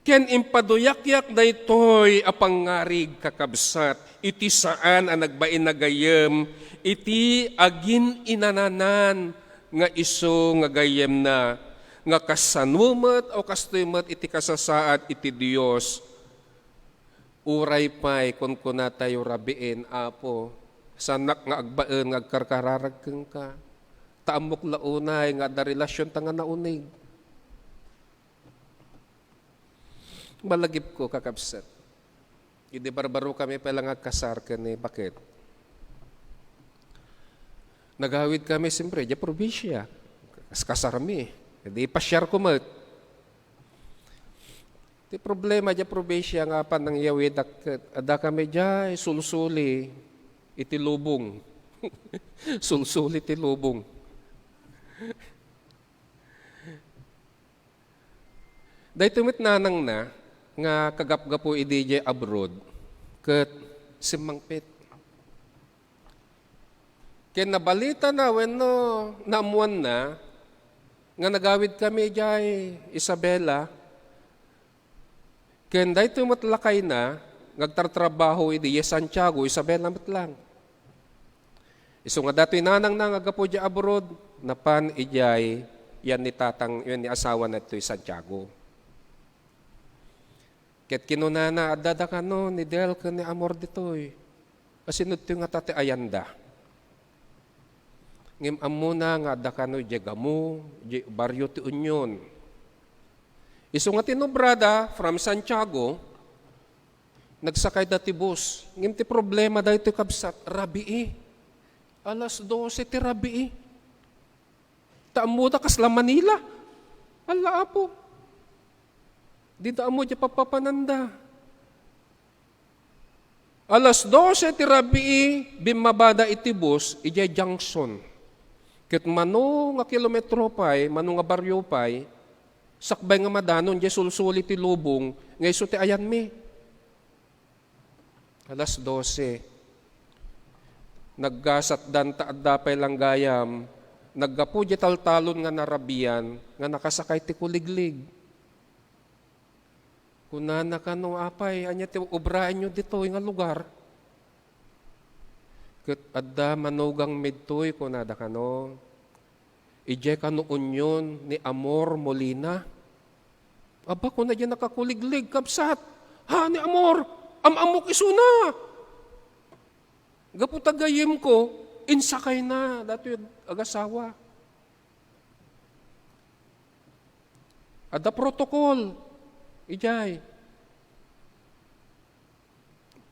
ken impaduyakyak daytoy apangarig kakabsat, iti saan ang nagbain na gayem, iti agin inananan nga iso nga gayem na, nga kasanumat o kastumat iti kasasaad iti Diyos, uray pa'y kung kuna tayo rabiin, Apo, sanak nga agbaen nga agkarkararagkeng ka, taamok launay nga da relasyon ta nga naunig. Malagip ko kakabsat. Hindi barbaro kami palang agkasar ka ni bakit? Nagawid kami siyempre, di probinsya. Kasarami. Hindi pasyar ko mat. Di problema di probinsya nga pa nang yawid ada kami di sulsuli iti lubong. Sulsuli iti lubong. Dahil tumit nanang na, nga kagap-gapo idije abroad, kat simangpit. Kaya nabalita na, when no, naamuan na, nga nagawid kami jay Isabela, kaya dahil tumatlakay na, ngagtartrabaho idije Santiago, Isabela matlang. Iso nga dato'y nanang na nga gapo di abroad, napan ijay, yan ni tatang, yan ni asawa na ito'y Santiago. Ket kinunana, adada ka no, ni Del ka ni Amor dito'y. Kasi nuto nga tate ayanda. Ngim amuna nga adda ka no, di gamu, di baryo ti Union. Iso nga tinubrada, from Santiago, nagsakay dati bus. Ngim ti problema da ito kabsat, rabii. Alas 12 ti rabii. Taamuda kasla Manila. Ala apo. Dito amo di papapananda. Alas 12 ti rabii, bimabada iti bus, iti junction. Ket mano nga kilometro pay, mano nga baryo pay, sakbay nga madanon, di sulsuli ti lubong, nga iso ti ayan mi. Alas 12. Naggasat dan taadapay lang gayam, naggapo di taltalon nga narabian, nga nakasakay ti kuliglig. Kunana ka no apay, anya ti ubraan nyo dito nga lugar. Kat adda manugang medtoy kunada ka no. Ije ka no Union ni Amor Molina. Aba kuna dyan nakakuliglig kabsat. Ha ni Amor, amok isuna. Gaputagayim ko, insakay na, dato yung agasawa. Ada protocol. Ijay.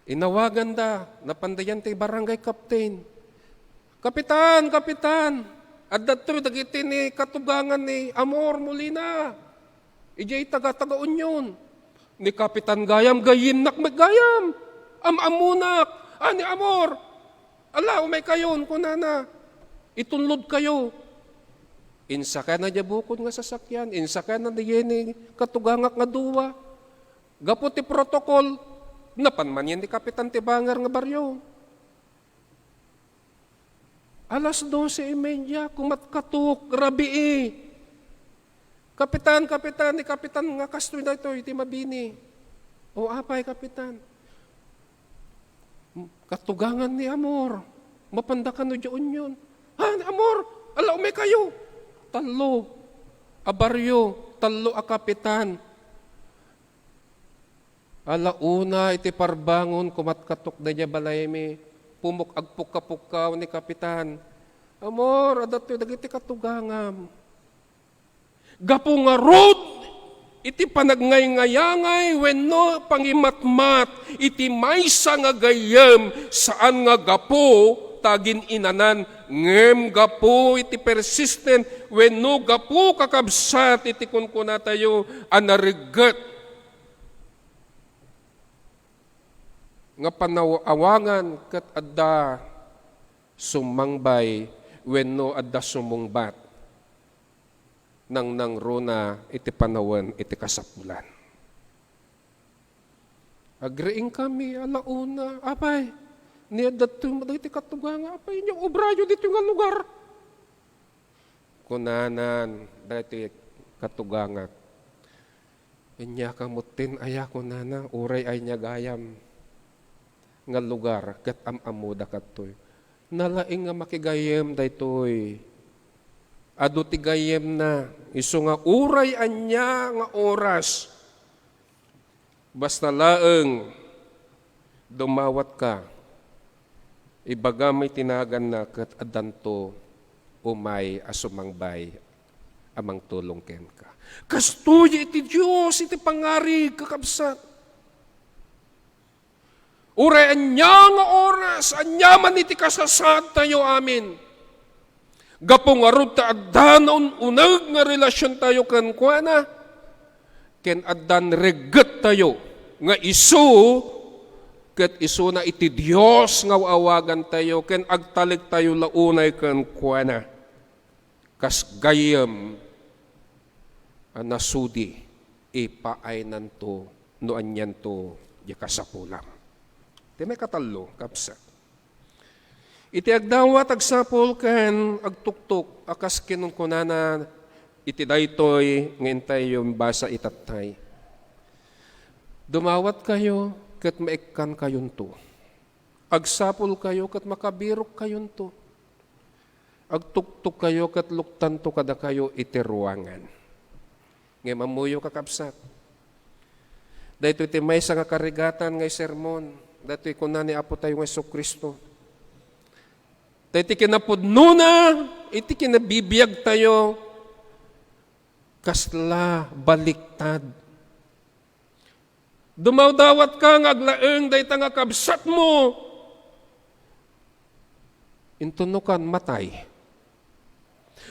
Inawagan da, napandayan ti barangay captain. Kapitan, kapitan, at dato dagiti ni katugangan ni Amor Molina. Ijay taga Union. Ni Kapitan Gayam, gayimnak maggayam. Amunak, ani Amor. Ala, umay kayon, kunana. Itunlod kayo. Insaka na dya bukod nga sasakyan, insaka na diyeni katugangak nga duwa. Gapo ti protocol, napanman yan ni Kapitan Tibangar nga baryo. Alas 12:30, kumatkatok, rabii. Kapitan, kapitan, ni Kapitan nga kastoy na ito, iti mabini. O apay, kapitan. Katugangan ni Amor, mapandakan no dya Union. Ha, ni Amor, ala umay kayo. Talo, abaryo, talo a kapitan. Alauna iti parbangon kumatkatok na niya balaymi, pumuk agpuka-pukaw ni kapitan. Amor, adato dagiti katugangam. Gapo nga road, iti panagnay-ngayangay, wenno pangimatmat, iti maysa nga gayem, saan nga gapo, tagin inanan, ngem gapo iti persistent, wenno gapo kakabsat, iti kunkuna tayo, anarigat. Nga panawawangan kat adda sumangbay, wenno adda sumungbat, nang runa iti panawan, iti kasapulan. Agreeing kami, alauna, apay, niya dati iti katugang, apay niya, obrayo dito nga lugar. Kunanan, dati katugangat. Inya kamutin, aya kunana, uray ay niya gayam. nga lugar ket amamuda katoy. Nalaing nga makigayem daytoy. Adu ti gayem na isu nga uray anya nga oras. Basta laeng dumawat ka. Ibaga may tinagan na ket adanto umay asumangbay amang tulong ken ka. Kastoy iti Dios iti pangari kakabsat. Uray anya nga oras, anya man iti kasasad tayo amin. Gapong arud ta addanon uneg nga relasyon tayo ken kuana. Ken addan reget tayo nga isu ket isu na iti Dios nga awagan tayo ken agtalig tayo launay ken kuana. Kas gayem nasudi ipaaynan to no anyan to di kasapulam. Di may katalo, kapsa. Iti agdawat agsapol ken agtuktok akas kinun kunana iti daytoy ngintay yung basa itatay. Dumawat kayo ket maikkan kayon to. Agsapol kayo ket makabirok kayon to. Agtuktok kayo ket luktan to kada kayo iti ruangan. Ngay mamuyo kakabsat. Daytoy iti maysa nga karigatan ngay sermon. Dati ko na ni Apo tayo ng Kristo. Dati kinapudno na, iti kinabibiyag tayo, kasla baliktad. Dumawdawat ka ng aglaeng, dahi nga kabsat mo. Intunukan matay.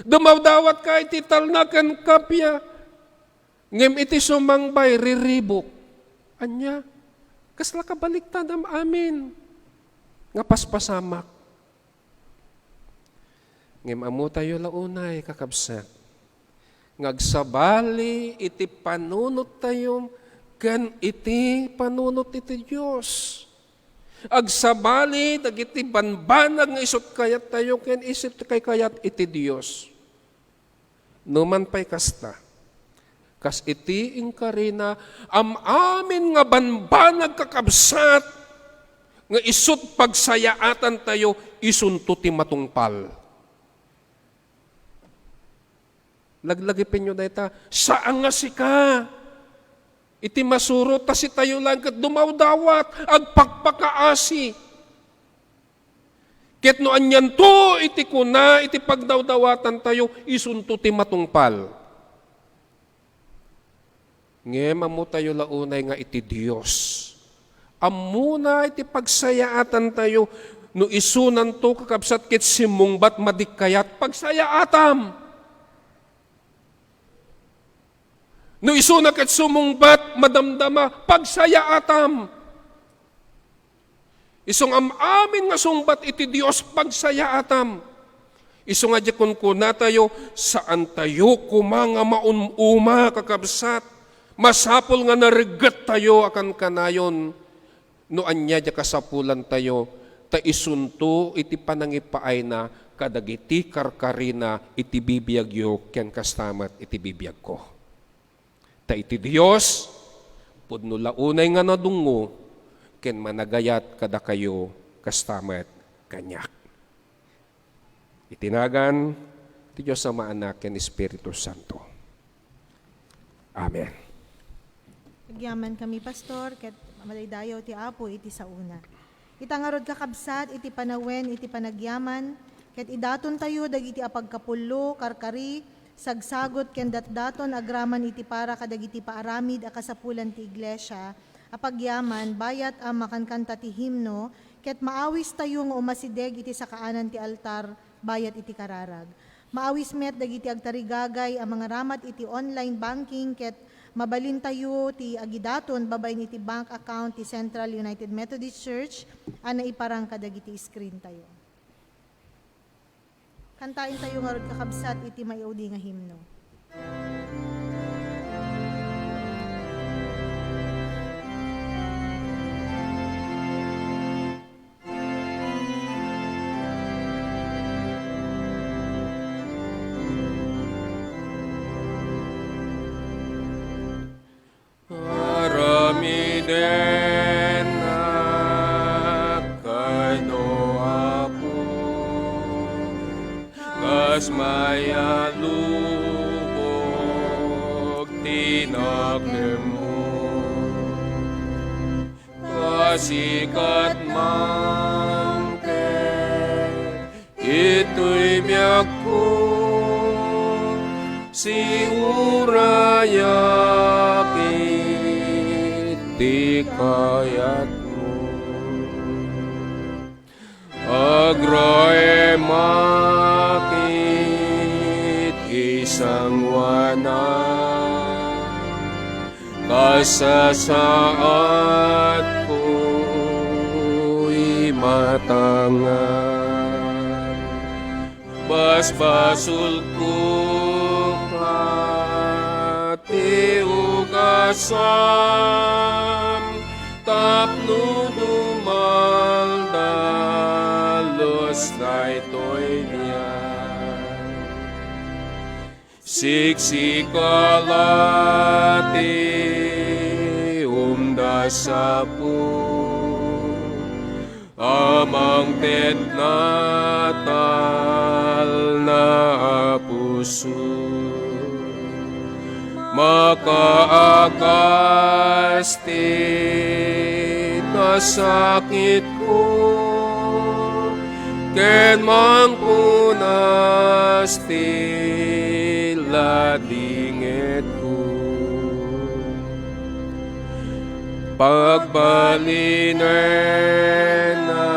Dumawdawat ka, iti talnakan kapya. Ngem iti sumangbay, riribok. Anya? Kasla ka baliktad am amin. Nga paspasamak. Ngem amo tayo launay kakabsat. Ngagsabali iti panunot tayo ken iti panunot iti Dios. Agsabali dagiti banbanag nga isut kayat tayo ken isut kay kayat iti Dios. Numan pay kasta. Kas iti inkarina amin nga banbanag kakabsat nga isut pagsayaatan tayo isunto ti matungpal. Laglagipin nyo dayta, saan nga sika? Iti masuro ta si tayo lang ket dumawdawat agpakpakaasi. Ket no anyan to iti kuna iti pagdawdawatan tayo isunto ti matungpal. Ngem amo tayo launay nga iti Dios. Amuna iti pagsayaatan tayo no isunan to kakabsat ket simungbat madikayat pagsayaatam. No isuna ket sumungbat madamdama pagsayaatam. Isong amin nga sungbat iti Dios pagsayaatam. Isu nga di kun kuna tayo saan tayo kumanga maunuma kakabsat. Masapol nga narigat tayo akan kanayon no anya di kasapulan tayo ta isunto iti panangipaay na kadagiti karkarina iti bibiyagyo ken kastamat iti bibiyag ko. Ta iti Dios pudno launay nga nadungo ken managayat kada kayo kastamat kanyak. Itinagan ti Dios Ama Anak ken Espiritu Santo. Amen. Agyaman kami, Pastor, ket malaydayaw ti Apo iti sauna. Itangarod kakabsat, iti panawen, iti panagyaman, ket idaton tayo, dagiti apagkapullo, karkari, sagsagot, ken datdaton, agraman iti para kadagiti paaramid, akasapulan ti iglesia, apagyaman, bayat ang makankanta ti himno, ket maawis tayo nga umasideg iti sakaanan ti altar, bayat iti kararag. Maawis met, dagiti agtarigagay, ang mga ramat iti online banking, ket mabalin tayo ti agidaton babay ni ti bank account ti Central United Methodist Church ana iparang kadagiti screen tayo. Kantain tayo nga rod kakabsat iti maiudi nga himno. Aramiden kas mayalubog tinakem mo. Kasikat mangke, ito'y biyak ko, si urayakit di kayat mo. Agrae makit isang wanan, kasasaat ko'y matangan. Basbasul ko pati ugasan, tapno dumaldalos na ito'y niyan. Siksikalati umdasapu, amang tet natal na puso. Makaakasti na sakit ko, ken mangpunas tila dingit ko. Pagbalinen na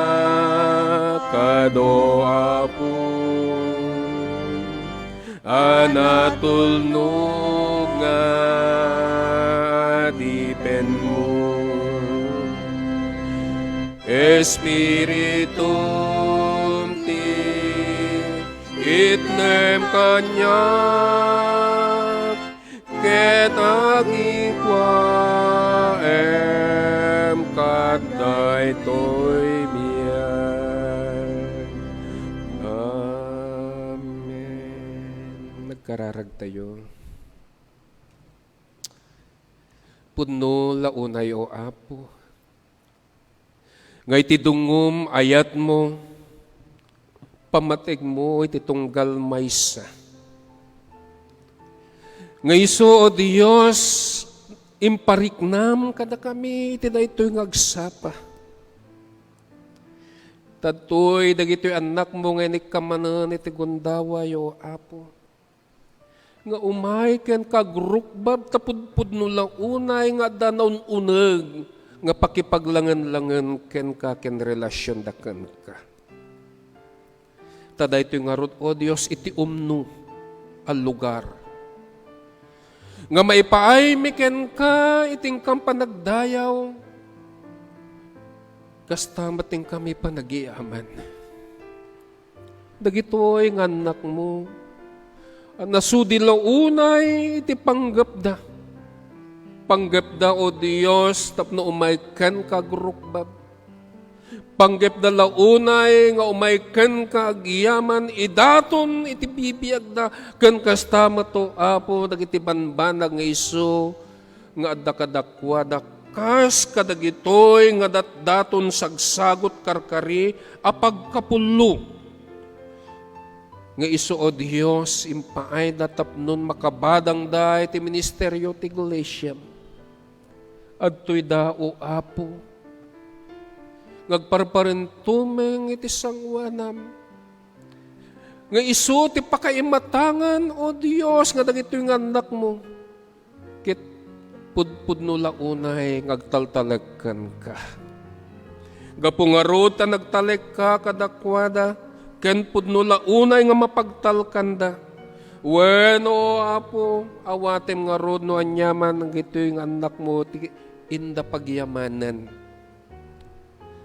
kadoa po, anatulnog nga dipen mo. Espiritum ti itnem kanyak, ket agikwaem kaday to'y biyan. Amen. Nagkararag tayo. Puno launay o Apo, ngay tidungum ayat mo, pamatig mo iti tunggal maysa. Ngay so o Diyos, impariknam kada kami iti daytoy ngagsapa. Tatoy dagitoy anak mo ngay nikamanan iti gundaway o Apo. Nga umay ken kagrukbab tapudpud no launay nga danaon uneg nga pakipaglangan-langan ken ka ken relasyon da ken ka. Taday ito nga rod, o Diyos, iti umno al lugar. Nga maipaay mi ken ka, iting kang panagdayaw, kasta mating kami panagiaman. Dagitoy nga anak mo, nasudi launay iti panggap da. Panggap da o Diyos, tapno umaykan ka grukbab. Panggap da launay, nga umaykan ka agyaman, idaton iti bibiyag da, kan kastama to, Apo, dagiti banbanag nga iso, nga adda kadakwada, kas kadagitoy, nga daton sagsagot karkari, apagkapulo. Nga iso o Diyos, impaay da tapnon makabadang da, iti ministeryo ti iglesia. Adtoy da o Apo, ngagparparentumeng iti sangwanam, nga isu ti pakaimatangan o Dios nga dagitoy nga anak mo, ket pudpudno launay ngagtaltalagkan ka. Gapungarod ta nagtaleg ka kadakwada, ken pudno launay nga mapagtalkanda. Bueno, Apo, awatem nga rod no anyaman ng gito'y nga anak mo, inda pagyamanan.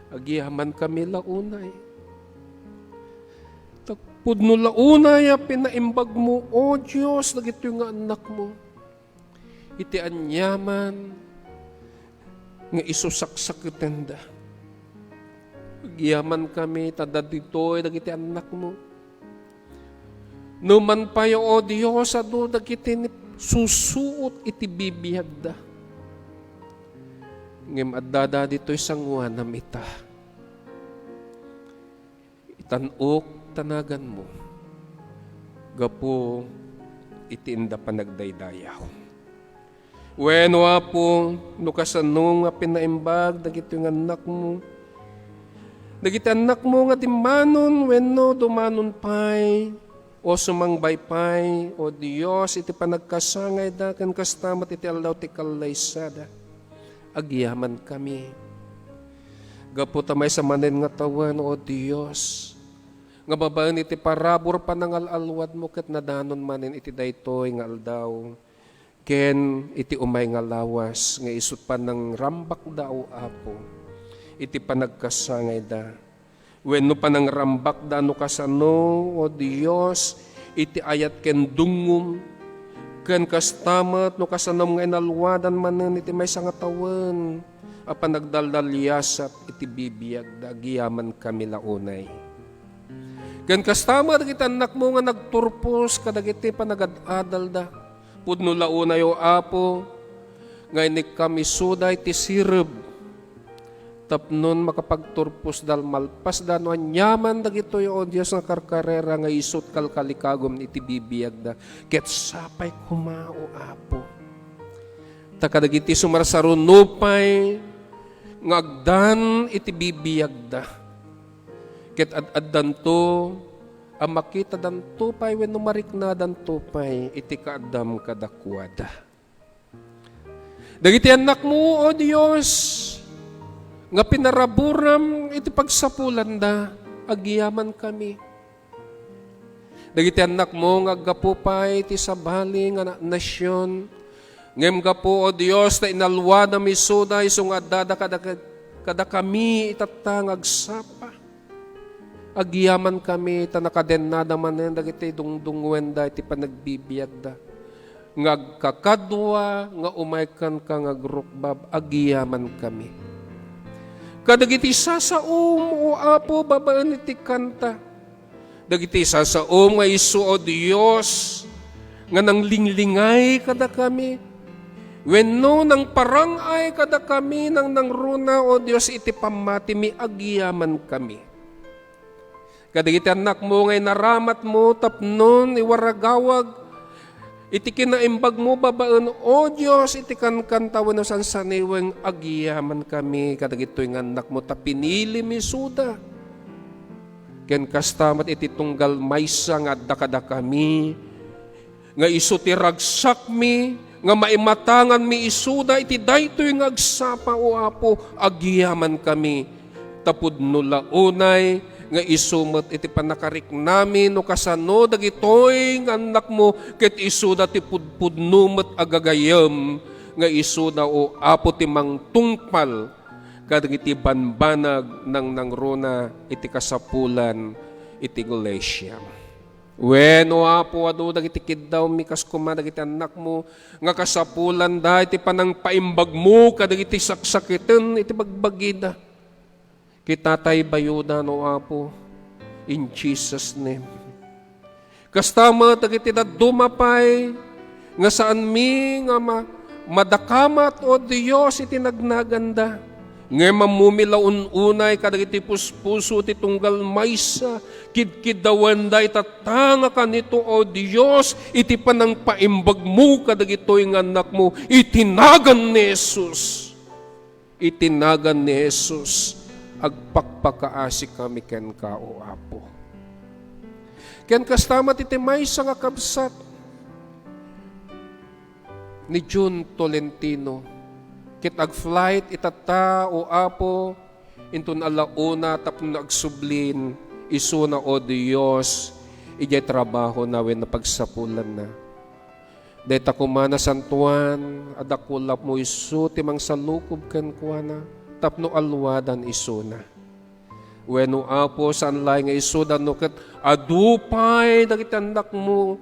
Agyaman kami launay. Pudno launay, pinaimbag mo, o Diyos, na gito'y nga anak mo. Iti anyaman, nga isusaksakitan da. Agyaman kami, tada dito'y, nagiti anak mo. Numan pa yung o Diyos, ado dagiti susuot iti bibiyag da. Ngem addada dito'y sangwa na mita. Itanok tanagan mo. gapo iti inda panagdaydayaw. Wenno Apo, no kasano nga pinaimbag dagiti nga anak mo. Dagiti anak mo nga timanon wenno dumanon pay o sumangbay pay o Dios iti panagkasangay da ken kastamat iti aldaw ti kalaysada. Agyaman kami. Gapo tamay sa manen nga tawan o Dios. Nga babaan iti parabor panangalalwad mo ket nadanon manen iti daytoy nga aldaw. Ken iti umay nga lawas nga isut pa ng rambak dao Apo. Iti panagkasangay da. Wenno pa ng rambak da no kasano o Dios iti ayat ken dungum ken kastamat no kasanom nga inalwadan manen iti may sangatawan apan nagdaldalyasat iti bibiyag da giyaman kami launay. Ken kastamat iti anak mo nga nagturpos kadagiti panagadadal da. Pudno launay o Apo nga inik kami suday ti sireb tapnon makapagturpos dal malpas da no anyaman dagito o Dios nga karkarera nga isut kalkalikagom iti bibiyag da ket sapay kumao Apo takadagiti sumarsarunupay nga agdan iti bibiyag da ket ad-addan to ang makita dan tupay wenno marikna dan tupay iti kaadam kadakwada. Dagiti anak mo o Dios nga pinaraburam iti pagsapulan da agyaman kami. Dagiti anak mo nga agapupay iti sabali nga nasyon ngem gapo o Dios na inalwada mi suday iso nga dada kada kami itatang agsapa. Agyaman kami tanakadenada manen dagiti dungdungwenda iti panagbibiyag da. Nga kakadwa nga umaykan ka nga grukbab agyaman kami. Kadagiti sasaom o Apo babaan iti kanta. Dagiti sasaom nga isu o Dios nga nang linglingay kada kami. Wenno nang parangay kada kami nang nangruna o Dios iti pamati mi agyaman kami. Kadagiti anak mo ngay naramat mo tapnon iwaragawag iti kinaimbag mo babaan o Dios iti kankantawan no sansaniweng agyaman kami kadagitoy nga anak mo tapinili mi suda ken kastamat iti tunggal maysa nga adda kada kami nga isu ti ragsak mi nga maimatangan mi isuda iti daytoy nga agsapa o Apo agyaman kami tapudno launay nga isumet iti panakarik namin no kasano dagitoy nga anak mo ket isuda ti pudpudno met agagayem nga isuda o Apo ti mangtungpal kadagiti banbanag nang nangruna iti kasapulan iti iglesia. Wenno Apo adu dagiti kiddaw mikas kuma dagiti anak mo nga kasapulan da iti panangpaimbag mo kadagiti saksakiten iti bagbagida. Kita tay bayuda no Apo, in Jesus' name. Kastama dagiti dumapay, nga saan mi nga madakamat o Diyos iti nagnaganda. Nga mamumilaon unay kadagiti puspuso ti tunggal maysa, kidkidawanda itatanga ka nito o Diyos, iti panangpaimbag mo kadagitoy nga anak mo, itinagan ni Jesus. Itinagan ni Jesus. Agpakpakaasi kami ken ka o Apo. Ken kastamat iti maysa nga kabsat ni June Tolentino. Kit ag-flight itata o Apo intun alauna tapno agsublin isuna o Dios ijay trabaho na wen napagsapulan na. Dahil takumana santuan adakulap mo isu timang salukob ken kuana tapno alwadan isuna. Wenno Apo saan lay nga isudan no ket adupay dagiti anak mo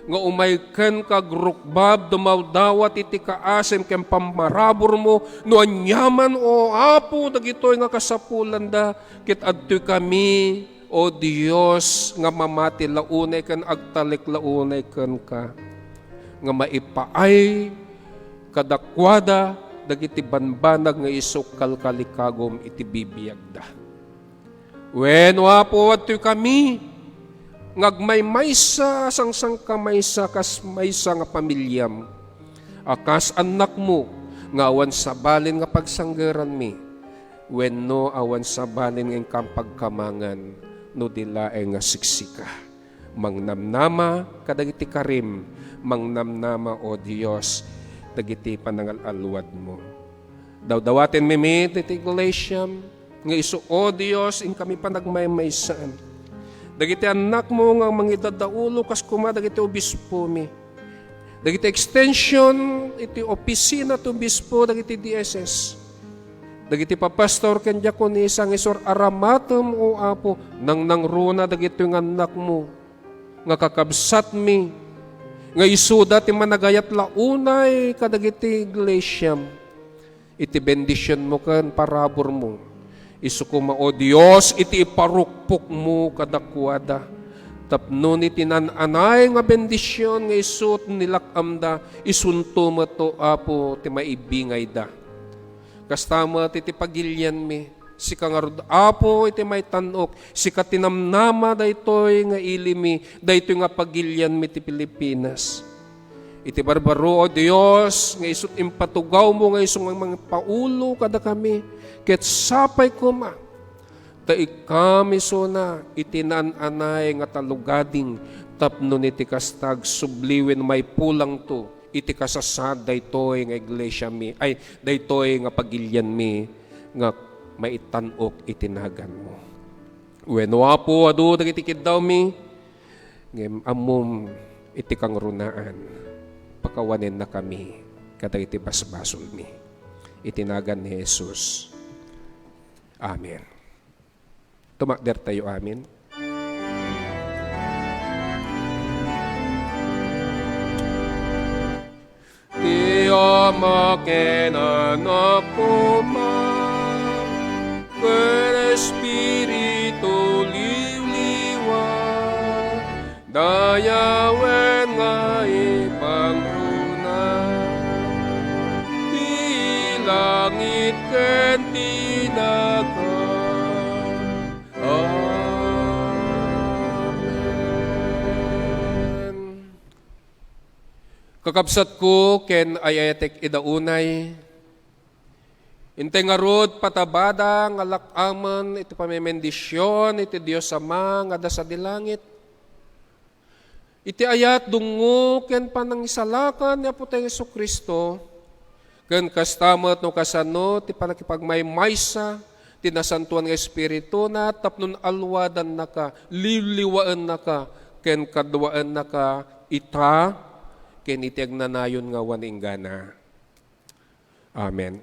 nga umayken ka grukbab dumawdawat iti kaasem ken pamarabor mo no anyaman o Apo dagitoy nga kasapulan da ket adtoy kami o Dios nga mamati launay ken agtalik launay ken ka nga maipaay kadakwada dagiti banbanag nga isuk kalkalikagom iti bibiyag da. Wenno Apo adtoy kami ngagmay maysa sang kamaysa kas maysa nga pamilyam. Akas anak mo nga awan sabalin nga pagsanggeran mi. Wenno awan sabalin nga kampagkamangan no dilae nga siksika. Mangnamnama kadagiti karim, mangnamnama o Dios dagiti panangalalwad mo. Daw-dawatin mi iti Galatiam nga isu o Dios in kami panagmaymaysaan. Dagiti anak mo nga mangidadaulo kas kuma dagiti obispo mi. Dagiti extension iti opisina to obispo dagiti DSS. Dagiti papastor ken diakonisa nga isur aramatom o Apo nang nangruna dagiti nga anak mo nga kakabsat mi nga isuda ti managayat launay kadagiti Galatiam. Iti bendisyon mo kan parabor mo. Isukuma o Dios iti iparukpok mo kadakwada. Tapno ni tinananay nga bendisyon nga isut nilakamda isunto mo to Apo ti maibingay da. Kastama iti pagilyan mi. Sika nga rod Apo iti may tanok. Sika tinamnama daytoy nga ilimi. Daytoy nga pagilyan mi ti Pilipinas. Iti barbaro o Dios nga isut impatugaw mo nga isong mga paulo kada kami. Ket sapay kuma. Ta ikami sona itinananay nga talugading tapno niti kastag subliwen may pulang to. Iti kasasad daytoy nga iglesia mi. Ay daytoy nga pagilyan mi nga maitanok itinagan mo. Wenno Apo adu dagiti kiddaw mi ngem amom iti kang runaan. Pakawanen na kami kada iti basbasol mi. Itinagan ni Jesus. Amen. Tumakder tayo, amen. Ti amaken anak ko man, ken Espiritu liwliwan, dayawen nga ipangruna, ti langit ken tinaga. Kakabsat ko ken ayatek idaunay. Intay nga rod patabada nga lakaman iti pamemendisyon iti Dios Ama nga da sa dilangit. Iti ayat dungo ken panangisalakan ni Apo tayo Jesucristo ken kastamet no kasano ti panakipagmaymaysa ti nasantuan nga Espiritu na tapnon alwadan naka liliwaan naka ken kadwaan naka ita ken iti agnanayon nga waninggana. Amen.